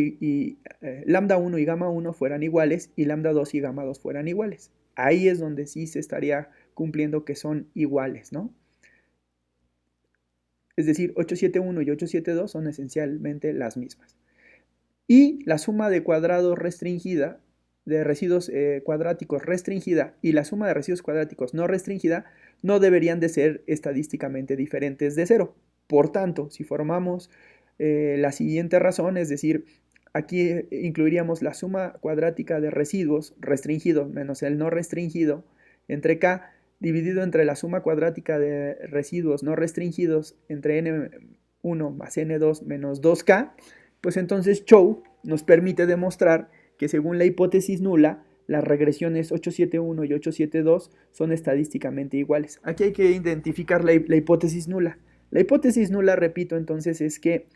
Speaker 1: lambda 1 y gamma 1 fueran iguales y lambda 2 y gamma 2 fueran iguales. Ahí es donde sí se estaría cumpliendo que son iguales, ¿no? Es decir, 871 y 872 son esencialmente las mismas. Y la suma de cuadrados restringida, de residuos cuadráticos restringida y la suma de residuos cuadráticos no restringida no deberían de ser estadísticamente diferentes de 0. Por tanto, si formamos la siguiente razón, es decir, aquí incluiríamos la suma cuadrática de residuos restringidos menos el no restringido entre K dividido entre la suma cuadrática de residuos no restringidos entre N1 más N2 menos 2K, pues entonces Chow nos permite demostrar que según la hipótesis nula, las regresiones 871 y 872 son estadísticamente iguales. Aquí hay que identificar la hipótesis nula. La hipótesis nula, repito, entonces es que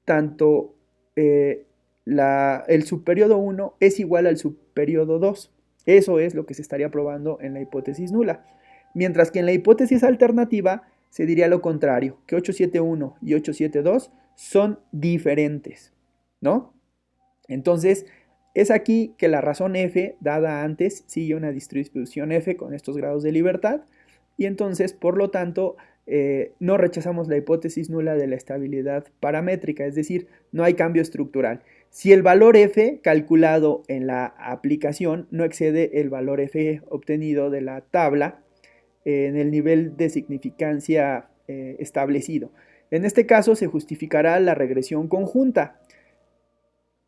Speaker 1: tanto el subperiodo 1 es igual al subperiodo 2. Eso es lo que se estaría probando en la hipótesis nula. Mientras que en la hipótesis alternativa se diría lo contrario, que 871 y 872 son diferentes, ¿no? Entonces, es aquí que la razón F, dada antes, sigue una distribución F con estos grados de libertad, y entonces, por lo tanto, no rechazamos la hipótesis nula de la estabilidad paramétrica, es decir, no hay cambio estructural. Si el valor f calculado en la aplicación no excede el valor f obtenido de la tabla en el nivel de significancia establecido. En este caso se justificará la regresión conjunta.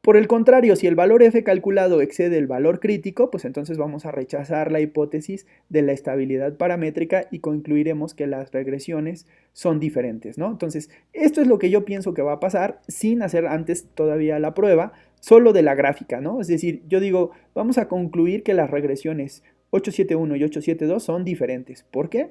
Speaker 1: Por el contrario, si el valor f calculado excede el valor crítico, pues entonces vamos a rechazar la hipótesis de la estabilidad paramétrica y concluiremos que las regresiones son diferentes, ¿no? Entonces, esto es lo que yo pienso que va a pasar sin hacer antes todavía la prueba, solo de la gráfica, ¿no? Es decir, yo digo, vamos a concluir que las regresiones 871 y 872 son diferentes. ¿Por qué?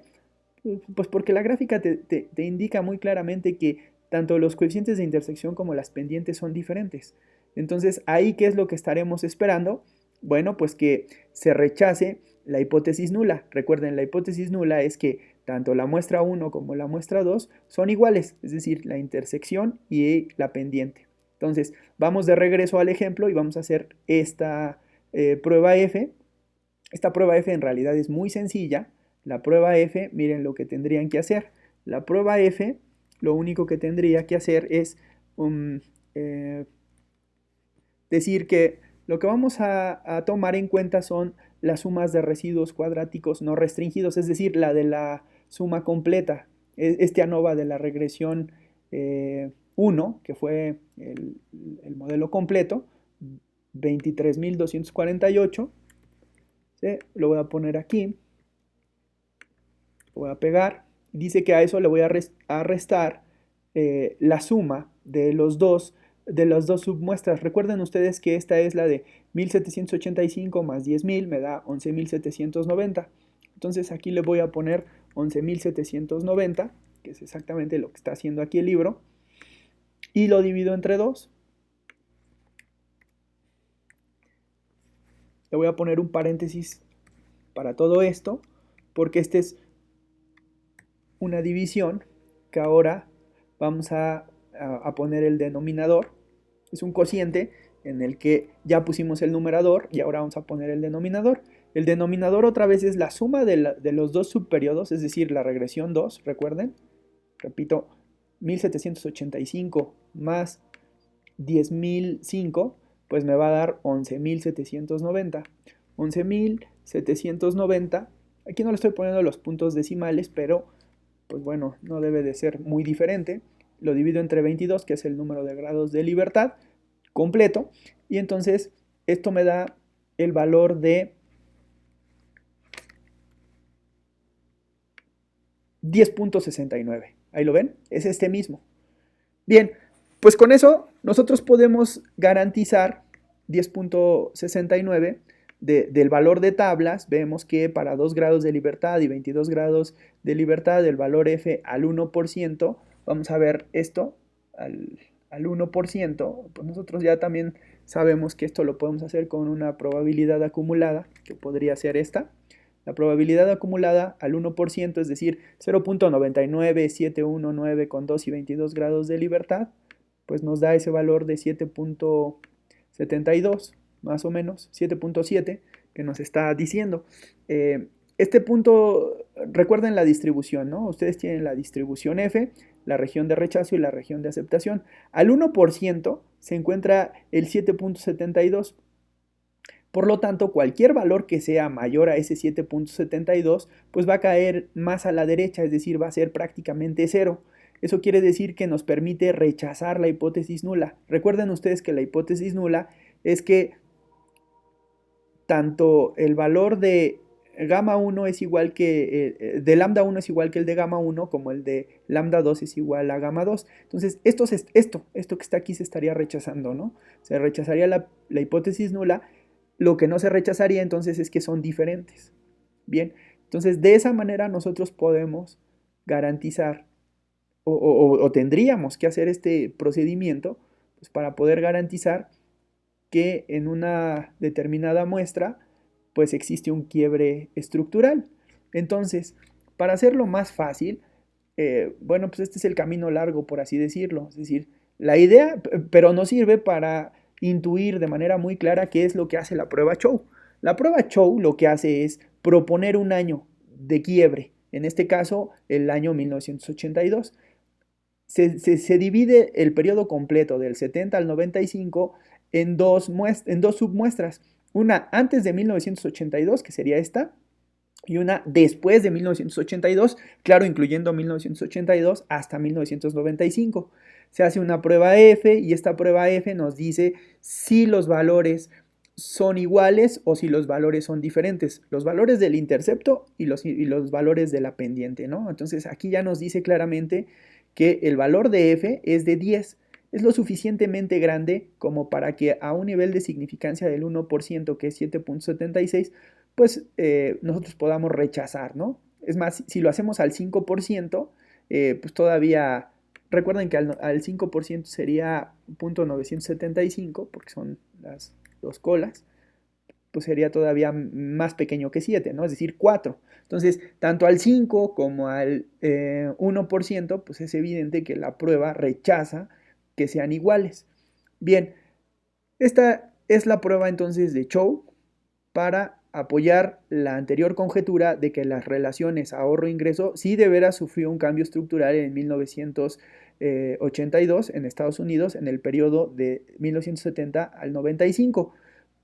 Speaker 1: Pues porque la gráfica te indica muy claramente que tanto los coeficientes de intersección como las pendientes son diferentes. Entonces, ¿ahí qué es lo que estaremos esperando? Bueno, pues que se rechace la hipótesis nula. Recuerden, la hipótesis nula es que tanto la muestra 1 como la muestra 2 son iguales, es decir, la intersección y la pendiente. Entonces, vamos de regreso al ejemplo y vamos a hacer esta prueba F. Esta prueba F en realidad es muy sencilla. La prueba F, miren lo que tendrían que hacer. La prueba F, lo único que tendría que hacer es decir que lo que vamos a tomar en cuenta son las sumas de residuos cuadráticos no restringidos, es decir, la de la suma completa. Este ANOVA de la regresión 1, que fue el modelo completo, 23.248. ¿Sí? Lo voy a poner aquí, lo voy a pegar. Dice que a eso le voy a restar la suma de las dos submuestras. Recuerden ustedes que esta es la de 1785 más 10.000 me da 11.790. Entonces aquí le voy a poner 11.790, que es exactamente lo que está haciendo aquí el libro, y lo divido entre 2. Le voy a poner un paréntesis para todo esto, porque esta es una división que ahora vamos a poner el denominador. Es un cociente en el que ya pusimos el numerador y ahora vamos a poner el denominador. El denominador otra vez es la suma de los dos subperiodos, es decir, la regresión 2, recuerden. Repito, 1785 más 10.005, pues me va a dar 11.790. 11.790, aquí no le estoy poniendo los puntos decimales, pero pues bueno, no debe de ser muy diferente. Lo divido entre 22, que es el número de grados de libertad completo, y entonces esto me da el valor de 10.69. Ahí lo ven, es este mismo. Bien, pues con eso nosotros podemos garantizar 10.69 del valor de tablas. Vemos que para 2 grados de libertad y 22 grados de libertad, el valor F al 1%, vamos a ver esto al 1%, pues nosotros ya también sabemos que esto lo podemos hacer con una probabilidad acumulada, que podría ser esta. La probabilidad acumulada al 1%, es decir, 0.99719 con 2 y 22 grados de libertad, pues nos da ese valor de 7.72, más o menos, 7.7, que nos está diciendo. Este punto, recuerden la distribución, ¿no? Ustedes tienen la distribución F, la región de rechazo y la región de aceptación. Al 1% se encuentra el 7.72. Por lo tanto, cualquier valor que sea mayor a ese 7.72, pues va a caer más a la derecha, es decir, va a ser prácticamente 0. Eso quiere decir que nos permite rechazar la hipótesis nula. Recuerden ustedes que la hipótesis nula es que tanto el valor de gamma 1 es igual que, de lambda 1 es igual que el de gamma 1, como el de lambda 2 es igual a gamma 2. Entonces, esto que está aquí se estaría rechazando, ¿no? Se rechazaría la hipótesis nula. Lo que no se rechazaría entonces es que son diferentes. Bien, entonces de esa manera nosotros podemos garantizar o tendríamos que hacer este procedimiento pues, para poder garantizar que en una determinada muestra pues existe un quiebre estructural. Entonces, para hacerlo más fácil, bueno, pues este es el camino largo, por así decirlo. Es decir, la idea, pero no sirve para intuir de manera muy clara qué es lo que hace la prueba Chow. La prueba Chow lo que hace es proponer un año de quiebre, en este caso el año 1982. Se divide el periodo completo del 70 al 95 en dos submuestras. Una antes de 1982, que sería esta, y una después de 1982, claro, incluyendo 1982 hasta 1995. Se hace una prueba F y esta prueba F nos dice si los valores son iguales o si los valores son diferentes, los valores del intercepto y los valores de la pendiente, ¿no? Entonces aquí ya nos dice claramente que el valor de F es de 10, es lo suficientemente grande como para que a un nivel de significancia del 1%, que es 7.76, pues nosotros podamos rechazar, ¿no? Es más, si lo hacemos al 5%, pues todavía, recuerden que al 5% sería 0.975, porque son las dos colas, pues sería todavía más pequeño que 7, ¿no? Es decir, 4. Entonces, tanto al 5 como al 1%, pues es evidente que la prueba rechaza que sean iguales. Bien, esta es la prueba entonces de Chow para apoyar la anterior conjetura de que las relaciones ahorro-ingreso sí de veras sufrió un cambio estructural en 1982 en Estados Unidos en el periodo de 1970 al 95,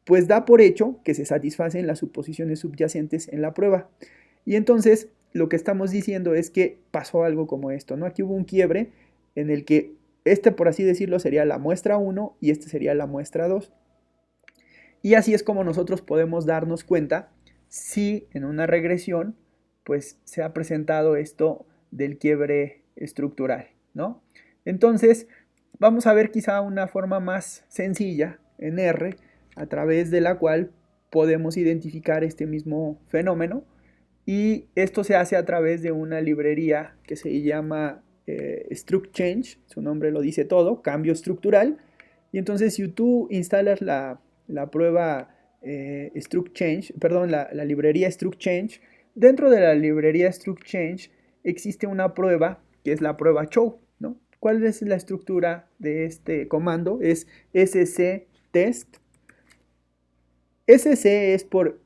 Speaker 1: pues da por hecho que se satisfacen las suposiciones subyacentes en la prueba. Y entonces lo que estamos diciendo es que pasó algo como esto, ¿no? Aquí hubo un quiebre en el que este, por así decirlo, sería la muestra 1 y este sería la muestra 2. Y así es como nosotros podemos darnos cuenta si en una regresión pues se ha presentado esto del quiebre estructural, ¿no? Entonces, vamos a ver quizá una forma más sencilla en R a través de la cual podemos identificar este mismo fenómeno, y esto se hace a través de una librería que se llama Struct Change, su nombre lo dice todo, cambio estructural. Y entonces si tú instalas la prueba Struct Change, perdón, la librería Struct Change, dentro de la librería Struct Change existe una prueba que es la prueba Chow, ¿no? ¿Cuál es la estructura de este comando? Es sctest. SC es por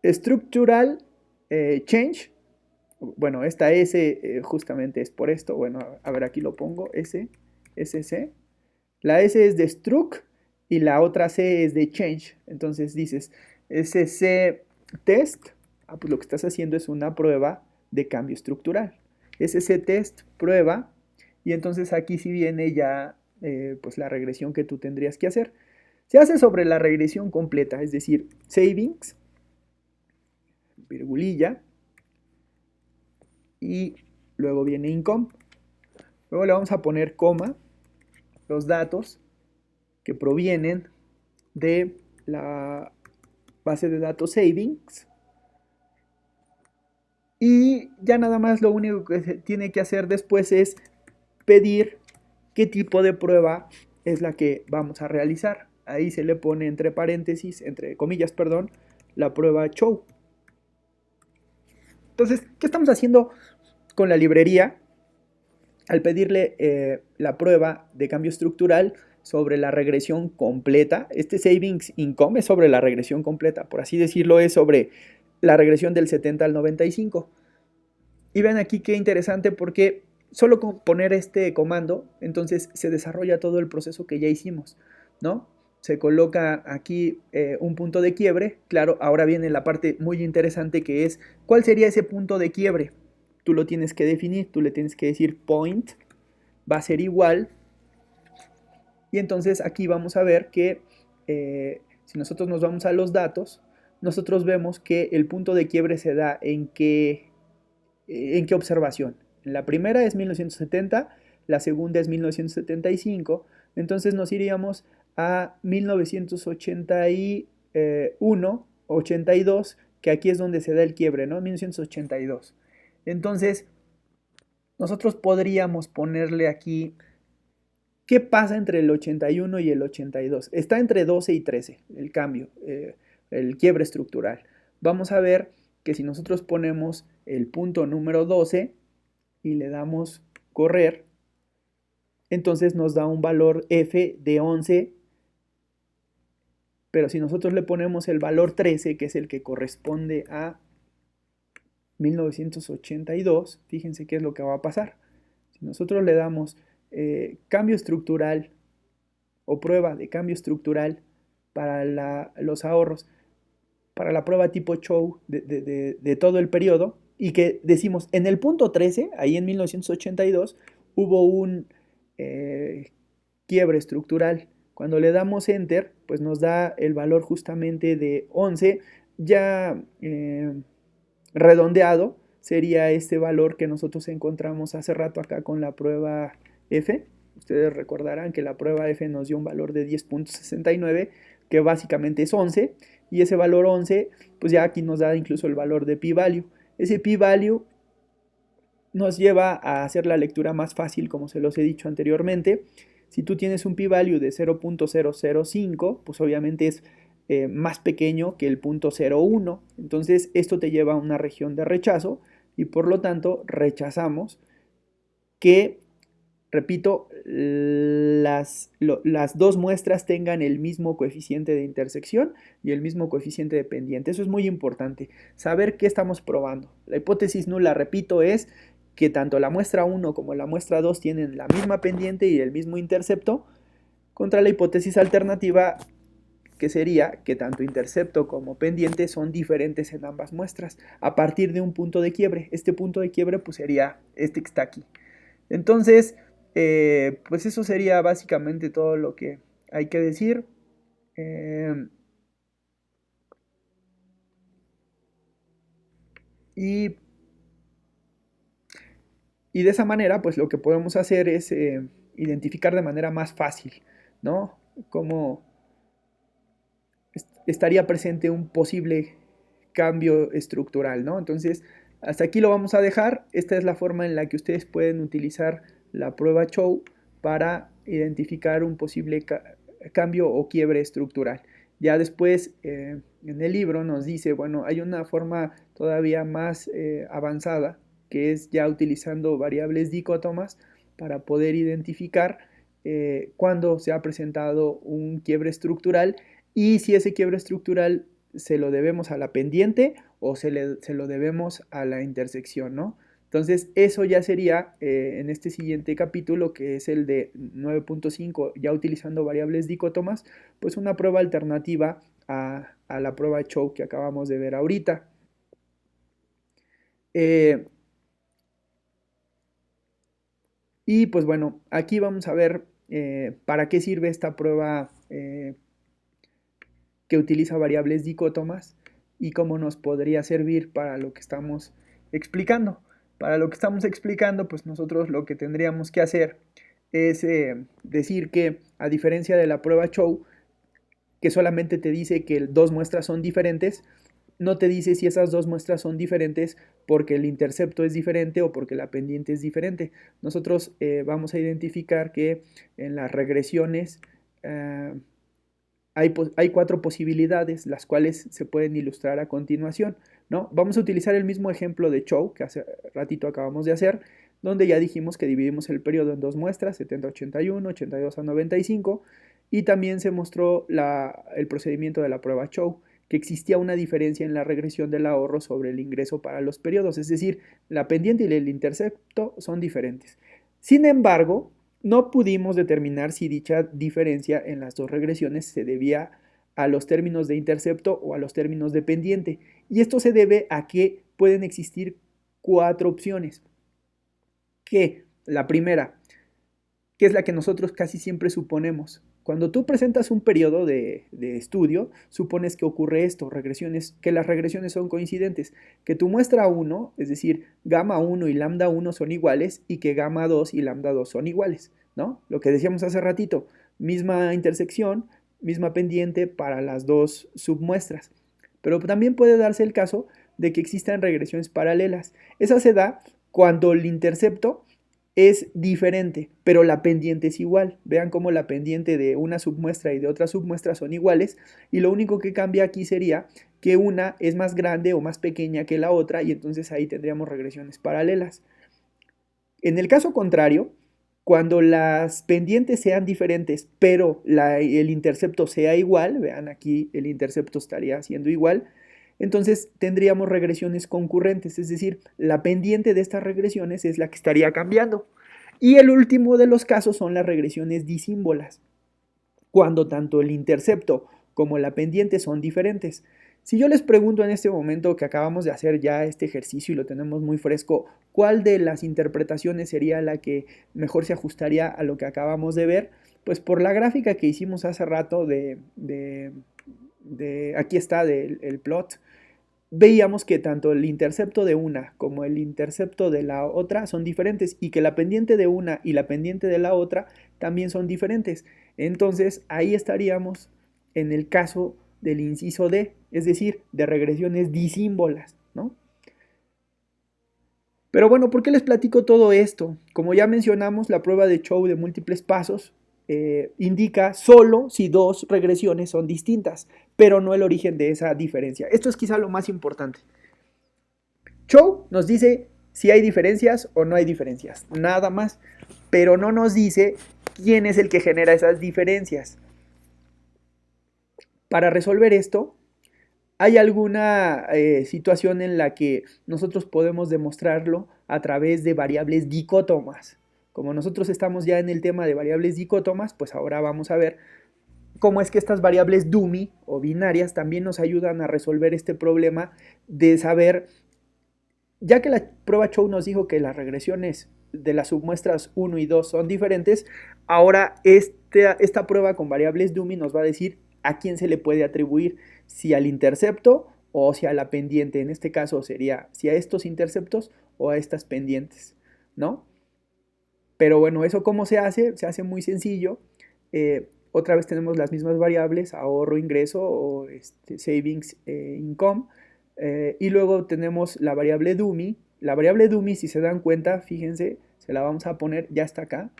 Speaker 1: Structural Change. Bueno, esta S justamente es por esto. Bueno, a ver, aquí lo pongo. SC. La S es de struct y la otra C es de change. Entonces dices SC test. Pues lo que estás haciendo es una prueba de cambio estructural. SC test prueba. Y entonces aquí sí viene ya pues la regresión que tú tendrías que hacer. Se hace sobre la regresión completa, es decir, savings, virgulilla, y luego viene income. Luego le vamos a poner coma, los datos que provienen de la base de datos savings. Y ya nada más lo único que se tiene que hacer después es pedir qué tipo de prueba es la que vamos a realizar. Ahí se le pone entre paréntesis, entre comillas, perdón, la prueba Chow. Entonces, ¿qué estamos haciendo con la librería al pedirle la prueba de cambio estructural sobre la regresión completa? Este savings income es sobre la regresión completa, por así decirlo, es sobre la regresión del 70 al 95. Y vean aquí qué interesante, porque solo con poner este comando, entonces se desarrolla todo el proceso que ya hicimos, ¿no? Se coloca aquí un punto de quiebre. Claro, ahora viene la parte muy interesante, que es ¿cuál sería ese punto de quiebre? Tú lo tienes que definir, tú le tienes que decir point, va a ser igual. Y entonces aquí vamos a ver que si nosotros nos vamos a los datos, nosotros vemos que el punto de quiebre se da en qué observación. La primera es 1970, la segunda es 1975, entonces nos iríamos a 1981, 82, que aquí es donde se da el quiebre, ¿no? 1982. Entonces, nosotros podríamos ponerle aquí, ¿qué pasa entre el 81 y el 82? Está entre 12 y 13, el cambio, el quiebre estructural. Vamos a ver que si nosotros ponemos el punto número 12 y le damos correr, entonces nos da un valor F de 11 Pero si nosotros le ponemos el valor 13, que es el que corresponde a 1982, fíjense qué es lo que va a pasar. Si nosotros le damos cambio estructural o prueba de cambio estructural para los ahorros, para la prueba tipo Chow de todo el periodo, y que decimos en el punto 13, ahí en 1982, hubo un quiebre estructural. Cuando le damos Enter, pues nos da el valor justamente de 11, ya redondeado, sería este valor que nosotros encontramos hace rato acá con la prueba F. Ustedes recordarán que la prueba F nos dio un valor de 10.69, que básicamente es 11, y ese valor 11, pues ya aquí nos da incluso el valor de p-value. Ese p-value nos lleva a hacer la lectura más fácil, como se los he dicho anteriormente. Si tú tienes un p-value de 0.005, pues obviamente es más pequeño que el 0.01. Entonces esto te lleva a una región de rechazo y por lo tanto rechazamos que, repito, las dos muestras tengan el mismo coeficiente de intersección y el mismo coeficiente de pendiente. Eso es muy importante, saber qué estamos probando. La hipótesis nula, repito, es que tanto la muestra 1 como la muestra 2 tienen la misma pendiente y el mismo intercepto, contra la hipótesis alternativa, que sería que tanto intercepto como pendiente son diferentes en ambas muestras, a partir de un punto de quiebre. Este punto de quiebre pues sería este que está aquí. Entonces, pues eso sería básicamente todo lo que hay que decir. Y, y de esa manera, pues lo que podemos hacer es identificar de manera más fácil, ¿no? Cómo estaría presente un posible cambio estructural, ¿no? Entonces, hasta aquí lo vamos a dejar. Esta es la forma en la que ustedes pueden utilizar la prueba Chow para identificar un posible cambio o quiebre estructural. Ya después, en el libro nos dice, bueno, hay una forma todavía más avanzada, que es ya utilizando variables dicótomas para poder identificar cuándo se ha presentado un quiebre estructural y si ese quiebre estructural se lo debemos a la pendiente o se lo debemos a la intersección, ¿no? Entonces, eso ya sería en este siguiente capítulo, que es el de 9.5, ya utilizando variables dicótomas, pues una prueba alternativa a la prueba Chow que acabamos de ver ahorita. Y pues bueno, aquí vamos a ver para qué sirve esta prueba que utiliza variables dicótomas y cómo nos podría servir para lo que estamos explicando. Para lo que estamos explicando, pues nosotros lo que tendríamos que hacer es decir que, a diferencia de la prueba Chow, que solamente te dice que dos muestras son diferentes, no te dice si esas dos muestras son diferentes porque el intercepto es diferente o porque la pendiente es diferente. Nosotros vamos a identificar que en las regresiones hay 4 posibilidades, las cuales se pueden ilustrar a continuación, ¿no? Vamos a utilizar el mismo ejemplo de Chow que hace ratito acabamos de hacer, donde ya dijimos que dividimos el periodo en dos muestras, 70-81, 82-95, y también se mostró el procedimiento de la prueba Chow, que existía una diferencia en la regresión del ahorro sobre el ingreso para los periodos, es decir, la pendiente y el intercepto son diferentes. Sin embargo, no pudimos determinar si dicha diferencia en las dos regresiones se debía a los términos de intercepto o a los términos de pendiente. Y esto se debe a que pueden existir 4 opciones. Que la primera, que es la que nosotros casi siempre suponemos. Cuando tú presentas un periodo de estudio, supones que ocurre esto, que las regresiones son coincidentes, que tu muestra 1, es decir, gamma 1 y lambda 1 son iguales y que gamma 2 y lambda 2 son iguales, ¿no? Lo que decíamos hace ratito, misma intersección, misma pendiente para las dos submuestras. Pero también puede darse el caso de que existan regresiones paralelas. Esa se da cuando el intercepto es diferente, pero la pendiente es igual. Vean cómo la pendiente de una submuestra y de otra submuestra son iguales y lo único que cambia aquí sería que una es más grande o más pequeña que la otra y entonces ahí tendríamos regresiones paralelas. En el caso contrario, cuando las pendientes sean diferentes, pero el intercepto sea igual, vean aquí el intercepto estaría siendo igual, entonces tendríamos regresiones concurrentes, es decir, la pendiente de estas regresiones es la que estaría cambiando. Y el último de los casos son las regresiones disímbolas, cuando tanto el intercepto como la pendiente son diferentes. Si yo les pregunto en este momento que acabamos de hacer ya este ejercicio y lo tenemos muy fresco, ¿cuál de las interpretaciones sería la que mejor se ajustaría a lo que acabamos de ver? Pues por la gráfica que hicimos hace rato aquí está el plot, veíamos que tanto el intercepto de una como el intercepto de la otra son diferentes y que la pendiente de una y la pendiente de la otra también son diferentes. Entonces ahí estaríamos en el caso del inciso D, es decir, de regresiones disímbolas, ¿no? Pero bueno, ¿por qué les platico todo esto? Como ya mencionamos, la prueba de Chow de múltiples pasos indica solo si dos regresiones son distintas, pero no el origen de esa diferencia. Esto es quizá lo más importante. Chow nos dice si hay diferencias o no hay diferencias, nada más, pero no nos dice quién es el que genera esas diferencias. Para resolver esto, ¿hay alguna situación en la que nosotros podemos demostrarlo a través de variables dicótomas? Como nosotros estamos ya en el tema de variables dicótomas, pues ahora vamos a ver cómo es que estas variables dummy o binarias también nos ayudan a resolver este problema de saber, ya que la prueba Chow nos dijo que las regresiones de las submuestras 1 y 2 son diferentes, ahora esta prueba con variables dummy nos va a decir a quién se le puede atribuir, si al intercepto o si a la pendiente. En este caso sería si a estos interceptos o a estas pendientes, ¿no? Pero bueno, ¿eso cómo se hace? Se hace muy sencillo. Otra vez tenemos las mismas variables, ahorro, ingreso o savings, income. Y luego tenemos la variable dummy. La variable dummy, si se dan cuenta, fíjense, se la vamos a poner, ya está acá,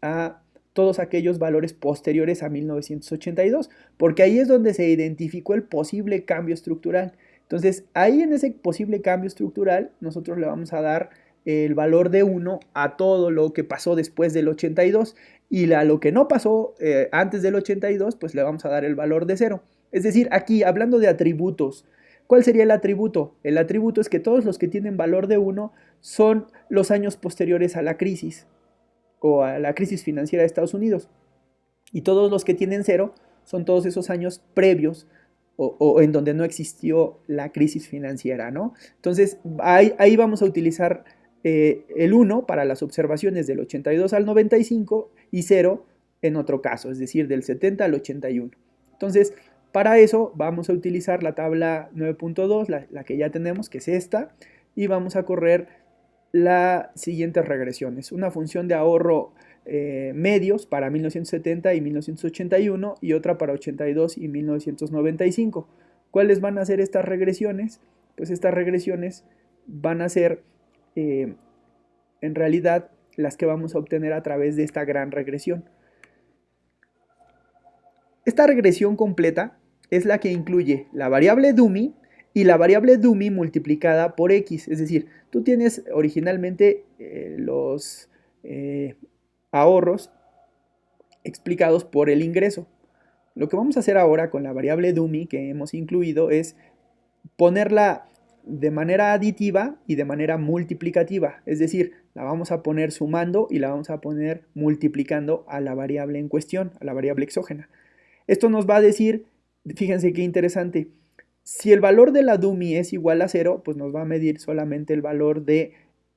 Speaker 1: a todos aquellos valores posteriores a 1982, porque ahí es donde se identificó el posible cambio estructural. Entonces, ahí en ese posible cambio estructural, nosotros le vamos a dar el valor de 1 a todo lo que pasó después del 82 y a lo que no pasó antes del 82, pues le vamos a dar el valor de 0. Es decir, aquí hablando de atributos, ¿cuál sería el atributo? El atributo es que todos los que tienen valor de 1 son los años posteriores a la crisis o a la crisis financiera de Estados Unidos. Y todos los que tienen 0 son todos esos años previos o en donde no existió la crisis financiera, ¿no? Entonces, ahí vamos a utilizar el 1 para las observaciones del 82 al 95 y 0 en otro caso, es decir, del 70 al 81. Entonces, para eso vamos a utilizar la tabla 9.2, la que ya tenemos, que es esta, y vamos a correr las siguientes regresiones. Una función de ahorro medios para 1970 y 1981 y otra para 82 y 1995. ¿Cuáles van a ser estas regresiones? Pues estas regresiones van a ser en realidad las que vamos a obtener a través de esta gran regresión. Esta regresión completa es la que incluye la variable dummy y la variable dummy multiplicada por x, es decir, tú tienes originalmente los ahorros explicados por el ingreso. Lo que vamos a hacer ahora con la variable dummy que hemos incluido es ponerla de manera aditiva y de manera multiplicativa, es decir, la vamos a poner sumando y la vamos a poner multiplicando a la variable en cuestión, a la variable exógena. Esto nos va a decir, fíjense qué interesante, si el valor de la dummy es igual a 0, pues nos va a medir solamente el valor de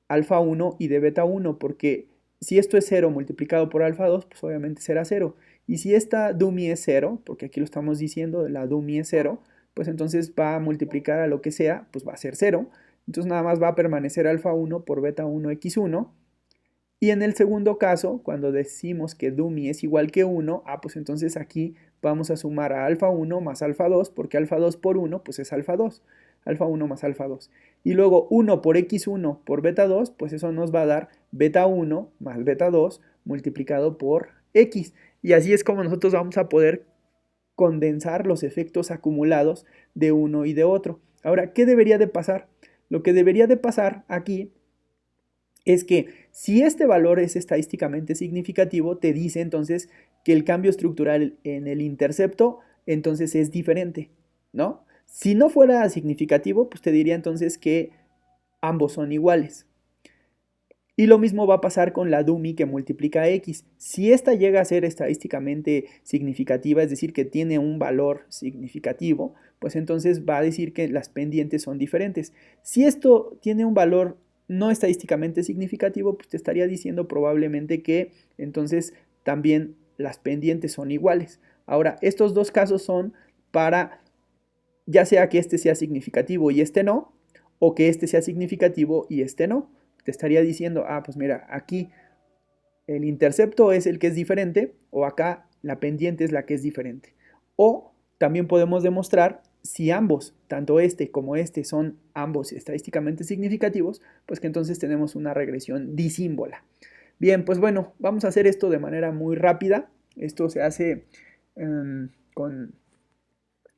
Speaker 1: alfa 1 y de beta 1, porque si esto es 0 multiplicado por alfa 2, pues obviamente será 0. Y si esta dummy es 0, porque aquí lo estamos diciendo, la dummy es 0, pues entonces va a multiplicar a lo que sea, pues va a ser 0. Entonces nada más va a permanecer alfa 1 por beta 1 x1. Y en el segundo caso, cuando decimos que dummy es igual que 1, pues entonces aquí vamos a sumar a alfa 1 más alfa 2, porque alfa 2 por 1 pues es alfa 2. Alfa 1 más alfa 2. Y luego 1 por x1 por beta 2, pues eso nos va a dar beta 1 más beta 2 multiplicado por x. Y así es como nosotros vamos a poder condensar los efectos acumulados de uno y de otro. Ahora, ¿qué debería de pasar? Lo que debería de pasar aquí es que si este valor es estadísticamente significativo, te dice entonces que el cambio estructural en el intercepto entonces es diferente, ¿no? Si no fuera significativo, pues te diría entonces que ambos son iguales. Y lo mismo va a pasar con la dummy que multiplica x. Si esta llega a ser estadísticamente significativa, es decir, que tiene un valor significativo, pues entonces va a decir que las pendientes son diferentes. Si esto tiene un valor no estadísticamente significativo, pues te estaría diciendo probablemente que entonces también las pendientes son iguales. Ahora, estos dos casos son para ya sea que este sea significativo y este no, o que este sea significativo y este no. Te estaría diciendo, ah, pues mira, aquí el intercepto es el que es diferente, o acá la pendiente es la que es diferente. O también podemos demostrar si ambos, tanto este como este, son ambos estadísticamente significativos, pues que entonces tenemos una regresión disímbola. Bien, pues bueno, vamos a hacer esto de manera muy rápida. Esto se hace con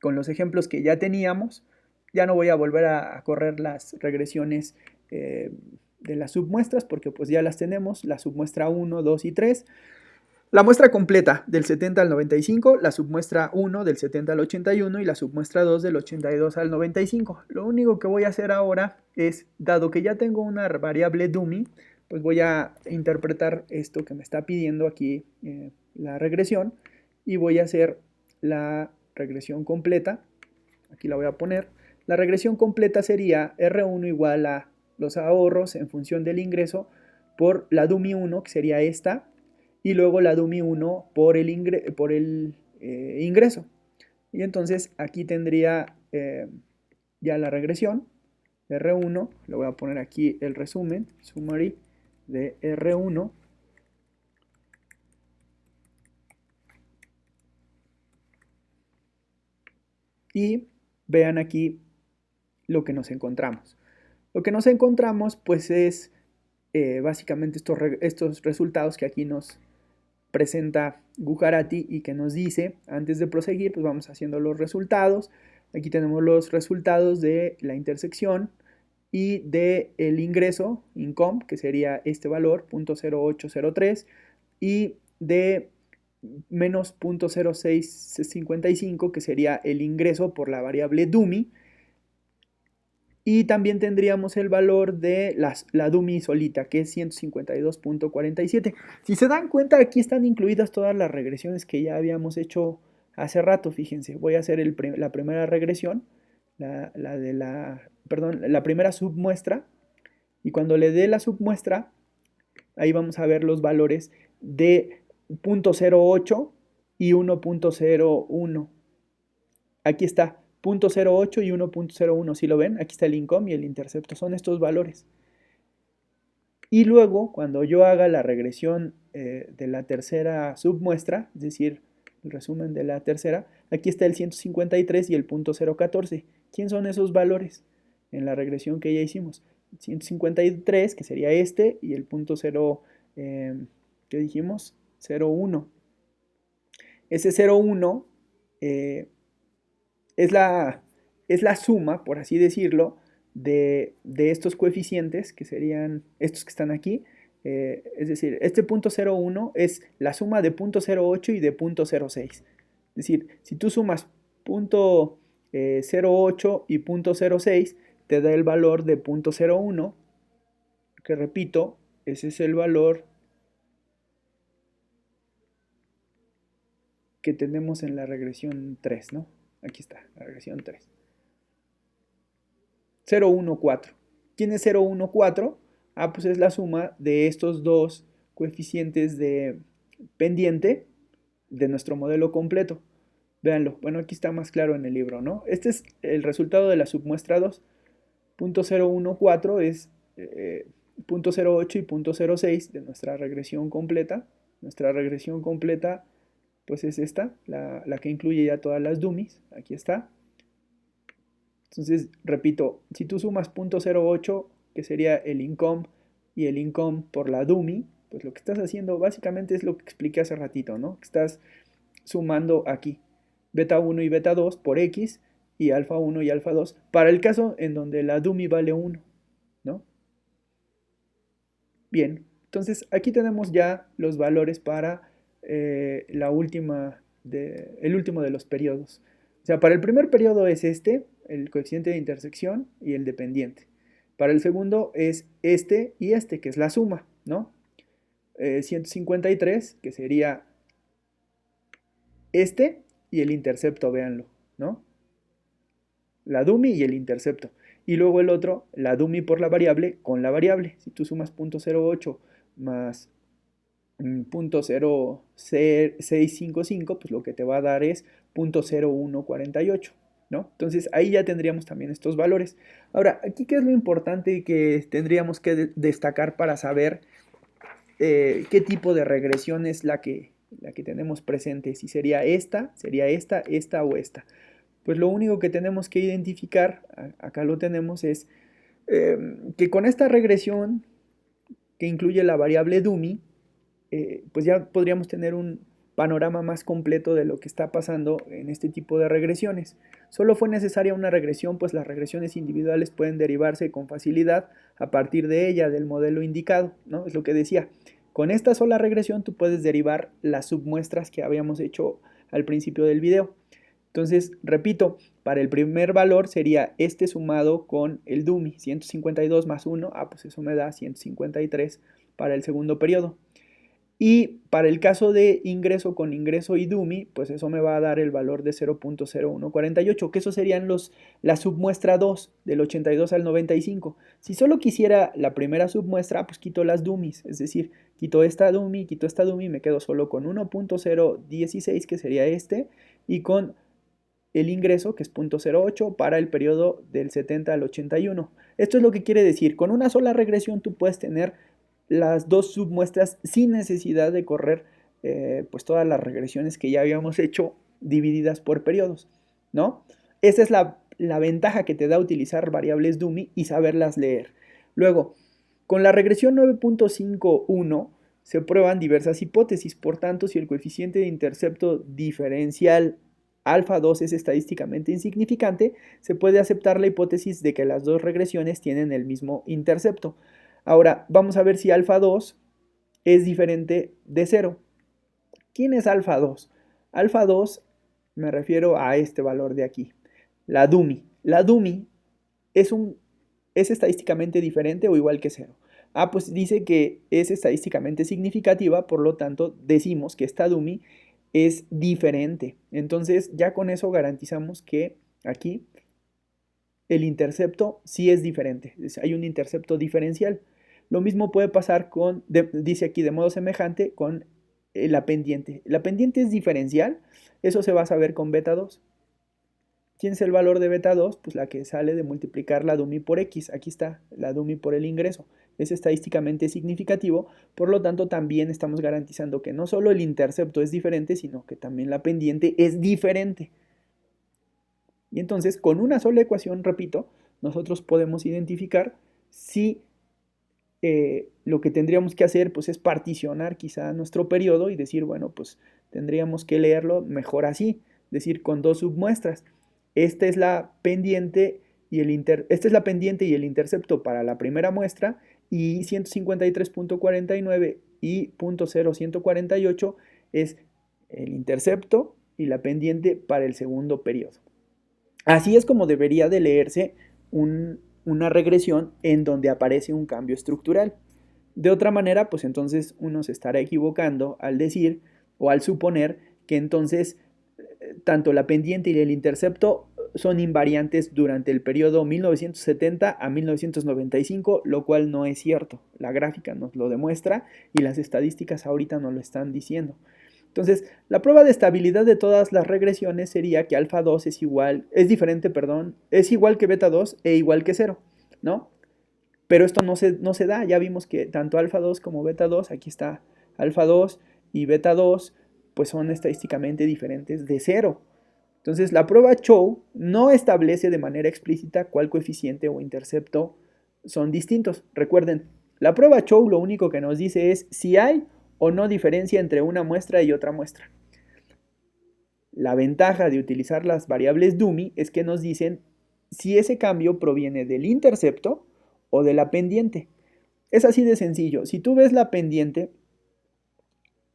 Speaker 1: los ejemplos que ya teníamos. Ya no voy a volver a correr las regresiones de las submuestras porque pues ya las tenemos, la submuestra 1, 2 y 3. La muestra completa del 70 al 95, la submuestra 1 del 70 al 81 y la submuestra 2 del 82 al 95. Lo único que voy a hacer ahora es, dado que ya tengo una variable dummy, pues voy a interpretar esto que me está pidiendo aquí la regresión y voy a hacer la regresión completa. Aquí la voy a poner. La regresión completa sería R1 igual a los ahorros en función del ingreso por la dummy 1, que sería esta, y luego la dummy 1 por el ingreso. Y entonces aquí tendría ya la regresión, R1, le voy a poner aquí el resumen, summary de R1. Y vean aquí lo que nos encontramos. Lo que nos encontramos pues es básicamente estos resultados que aquí nos presenta Gujarati y que nos dice, antes de proseguir, pues vamos haciendo los resultados. Aquí tenemos los resultados de la intersección y del ingreso, income, que sería este valor, 0.0803, y de menos 0.0655, que sería el ingreso por la variable dummy. Y también tendríamos el valor de la dummy solita, que es 152.47. Si se dan cuenta, aquí están incluidas todas las regresiones que ya habíamos hecho hace rato. Fíjense, voy a hacer la primera regresión, la primera submuestra. Y cuando le dé la submuestra, ahí vamos a ver los valores de 0.08 y 1.01. Aquí está. 0.08 y 1.01, si lo ven, aquí está el income y el intercepto, son estos valores. Y luego, cuando yo haga la regresión de la tercera submuestra, es decir, el resumen de la tercera, aquí está el 153 y el 0.014. ¿Quién son esos valores en la regresión que ya hicimos? 153, que sería este, y el 0.0, ¿qué dijimos? 0.1. Ese 0.1 es la suma, por así decirlo, de estos coeficientes, que serían estos que están aquí. Es decir, este 0.01 es la suma de 0.08 y de 0.06. Es decir, si tú sumas 0.08 y 0.06, te da el valor de 0.01, que repito, ese es el valor que tenemos en la regresión 3, ¿no? Aquí está, la regresión 3. 0,14. ¿Quién es 0,14? Ah, pues es la suma de estos dos coeficientes de pendiente de nuestro modelo completo. Véanlo. Bueno, aquí está más claro en el libro, ¿no? Este es el resultado de la submuestra 2. 0.014 es 0.08 y 0.06 de nuestra regresión completa. Nuestra regresión completa pues es esta, la que incluye ya todas las dummies. Aquí está. Entonces, repito, si tú sumas 0.08, que sería el income y el income por la dummy, pues lo que estás haciendo básicamente es lo que expliqué hace ratito, ¿no? Estás sumando aquí beta 1 y beta 2 por x y alfa 1 y alfa 2 para el caso en donde la dummy vale 1, ¿no? Bien, entonces aquí tenemos ya los valores para el último de los periodos. O sea, para el primer periodo es este, el coeficiente de intersección y el dependiente. Para el segundo es este y este, que es la suma, ¿no? 153, que sería este y el intercepto, véanlo, ¿no? La dummy y el intercepto. Y luego el otro, la dummy por la variable con la variable. Si tú sumas 0.08 más 0.0655, pues lo que te va a dar es 0.0148, ¿no? Entonces ahí ya tendríamos también estos valores. Ahora, aquí qué es lo importante que tendríamos que destacar para saber qué tipo de regresión es la que tenemos presente. Si sería esta o esta. Pues lo único que tenemos que identificar, acá lo tenemos, es que con esta regresión que incluye la variable dummy, pues ya podríamos tener un panorama más completo de lo que está pasando en este tipo de regresiones. Solo fue necesaria una regresión, pues las regresiones individuales pueden derivarse con facilidad a partir de ella, del modelo indicado, ¿no? Es lo que decía. Con esta sola regresión tú puedes derivar las submuestras que habíamos hecho al principio del video. Entonces, repito, para el primer valor sería este sumado con el dummy, 152 más 1, pues eso me da 153 para el segundo periodo. Y para el caso de ingreso con ingreso y dummy, pues eso me va a dar el valor de 0.0148, que eso serían la submuestra 2, del 82 al 95. Si solo quisiera la primera submuestra, pues quito las dummies, es decir, quito esta dummy, me quedo solo con 1.016, que sería este, y con el ingreso, que es 0.08 para el periodo del 70 al 81. Esto es lo que quiere decir, con una sola regresión tú puedes tener las dos submuestras sin necesidad de correr pues todas las regresiones que ya habíamos hecho divididas por periodos, ¿no? Esa es la ventaja que te da utilizar variables dummy y saberlas leer. Luego, con la regresión 9.51 se prueban diversas hipótesis, por tanto, si el coeficiente de intercepto diferencial alfa 2 es estadísticamente insignificante, se puede aceptar la hipótesis de que las dos regresiones tienen el mismo intercepto. Ahora, vamos a ver si alfa 2 es diferente de 0. ¿Quién es alfa 2? Alfa 2 me refiero a este valor de aquí, la dummy. La dummy es estadísticamente diferente o igual que 0. Pues dice que es estadísticamente significativa, por lo tanto decimos que esta dummy es diferente. Entonces ya con eso garantizamos que aquí el intercepto sí es diferente. Hay un intercepto diferencial. Lo mismo puede pasar con, dice aquí de modo semejante, con la pendiente. La pendiente es diferencial. Eso se va a saber con beta 2. ¿Quién es el valor de beta 2? Pues la que sale de multiplicar la dummy por x. Aquí está, la dummy por el ingreso. Es estadísticamente significativo, por lo tanto también estamos garantizando que no solo el intercepto es diferente, sino que también la pendiente es diferente. Y entonces con una sola ecuación, repito, nosotros podemos identificar si lo que tendríamos que hacer pues es particionar quizá nuestro periodo y decir, bueno, pues tendríamos que leerlo mejor así, decir con dos submuestras. Esta es la pendiente y el intercepto para la primera muestra, y 153.49 y 0.0148 es el intercepto y la pendiente para el segundo periodo. Así es como debería de leerse una regresión en donde aparece un cambio estructural. De otra manera, pues entonces uno se estará equivocando al decir o al suponer que entonces tanto la pendiente y el intercepto son invariantes durante el periodo 1970 a 1995, lo cual no es cierto. La gráfica nos lo demuestra y las estadísticas ahorita nos lo están diciendo. Entonces, la prueba de estabilidad de todas las regresiones sería que alfa 2 es igual que beta 2 e igual que 0, ¿no? Pero esto no se da, ya vimos que tanto alfa 2 como beta 2, aquí está alfa 2 y beta 2, pues son estadísticamente diferentes de 0. Entonces, la prueba Chow no establece de manera explícita cuál coeficiente o intercepto son distintos. Recuerden, la prueba Chow lo único que nos dice es si hay o no diferencia entre una muestra y otra muestra. La ventaja de utilizar las variables dummy es que nos dicen si ese cambio proviene del intercepto o de la pendiente. Es así de sencillo. Si tú ves la pendiente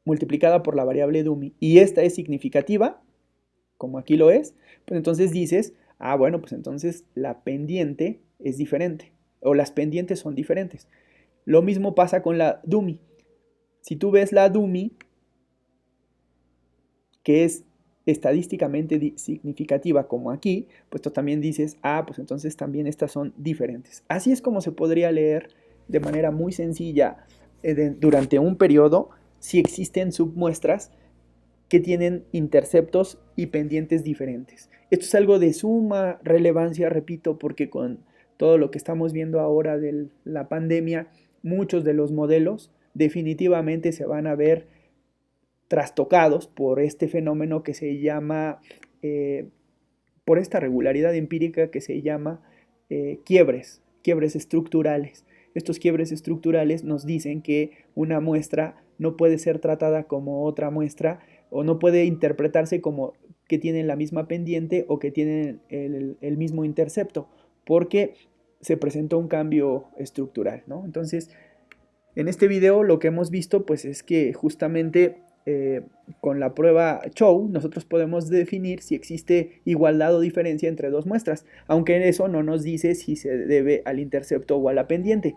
Speaker 1: multiplicada por la variable dummy y esta es significativa, como aquí lo es, pues entonces dices, ah, bueno, pues entonces la pendiente es diferente o las pendientes son diferentes. Lo mismo pasa con la dummy. Si tú ves la dummy, que es estadísticamente significativa como aquí, pues tú también dices, ah, pues entonces también estas son diferentes. Así es como se podría leer de manera muy sencilla durante un periodo si existen submuestras que tienen interceptos y pendientes diferentes. Esto es algo de suma relevancia, repito, porque con todo lo que estamos viendo ahora de la pandemia, muchos de los modelos definitivamente se van a ver trastocados por este fenómeno que se llama, por esta regularidad empírica que se llama quiebres estructurales. Estos quiebres estructurales nos dicen que una muestra no puede ser tratada como otra muestra o no puede interpretarse como que tienen la misma pendiente o que tienen el mismo intercepto, porque se presentó un cambio estructural, ¿no? Entonces, en este video lo que hemos visto pues es que justamente con la prueba Chow nosotros podemos definir si existe igualdad o diferencia entre dos muestras, aunque eso no nos dice si se debe al intercepto o a la pendiente,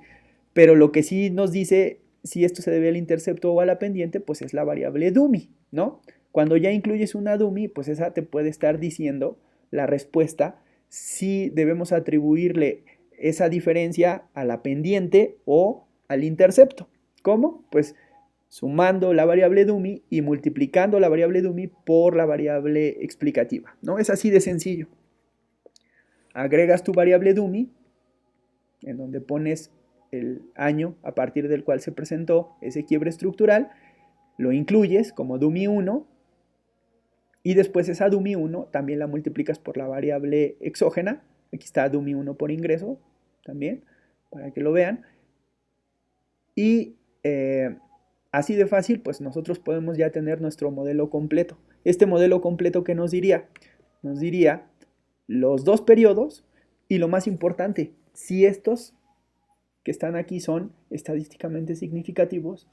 Speaker 1: pero lo que sí nos dice si esto se debe al intercepto o a la pendiente pues es la variable dummy, ¿no? Cuando ya incluyes una dummy, pues esa te puede estar diciendo la respuesta si debemos atribuirle esa diferencia a la pendiente o al intercepto. ¿Cómo? Pues sumando la variable dummy y multiplicando la variable dummy por la variable explicativa, ¿no? Es así de sencillo. Agregas tu variable dummy, en donde pones el año a partir del cual se presentó ese quiebre estructural, lo incluyes como dummy 1 y después esa dummy 1 también la multiplicas por la variable exógena. Aquí está dummy 1 por ingreso también, para que lo vean. Y así de fácil, pues nosotros podemos ya tener nuestro modelo completo. Este modelo completo, ¿qué nos diría? Nos diría los dos periodos y lo más importante, si estos que están aquí son estadísticamente significativos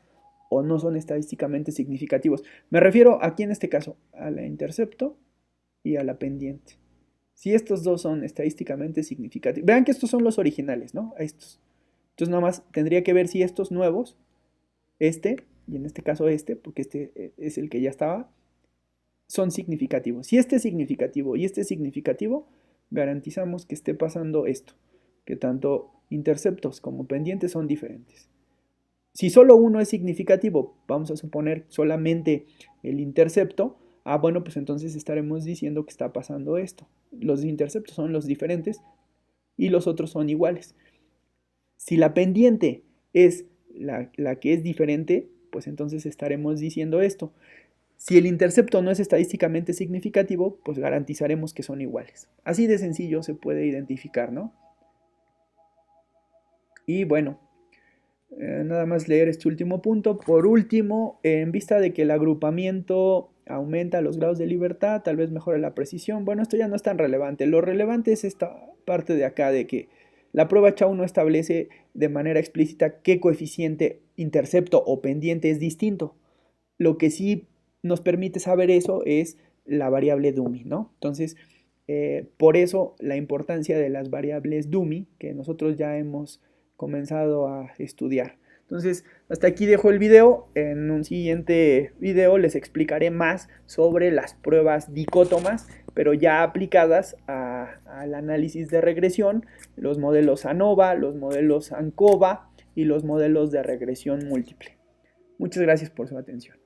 Speaker 1: o no son estadísticamente significativos. Me refiero aquí en este caso a la intercepto y a la pendiente. Si estos dos son estadísticamente significativos, vean que estos son los originales, ¿no? Estos. Entonces nada más tendría que ver si estos nuevos, este, y en este caso este, porque este es el que ya estaba, son significativos. Si este es significativo y este es significativo, garantizamos que esté pasando esto, que tanto interceptos como pendientes son diferentes. Si solo uno es significativo, vamos a suponer solamente el intercepto, ah, bueno, pues entonces estaremos diciendo que está pasando esto. Los interceptos son los diferentes y los otros son iguales. Si la pendiente es la que es diferente, pues entonces estaremos diciendo esto. Si el intercepto no es estadísticamente significativo, pues garantizaremos que son iguales. Así de sencillo se puede identificar, ¿no? Y bueno, nada más leer este último punto. Por último, en vista de que el agrupamiento aumenta los grados de libertad, tal vez mejore la precisión. Bueno, esto ya no es tan relevante. Lo relevante es esta parte de acá de que la prueba Chow no establece de manera explícita qué coeficiente intercepto o pendiente es distinto. Lo que sí nos permite saber eso es la variable dummy, ¿no? Entonces, por eso la importancia de las variables dummy que nosotros ya hemos comenzado a estudiar. Entonces, hasta aquí dejo el video. En un siguiente video les explicaré más sobre las pruebas dicótomas, pero ya aplicadas al análisis de regresión, los modelos ANOVA, los modelos ANCOVA y los modelos de regresión múltiple. Muchas gracias por su atención.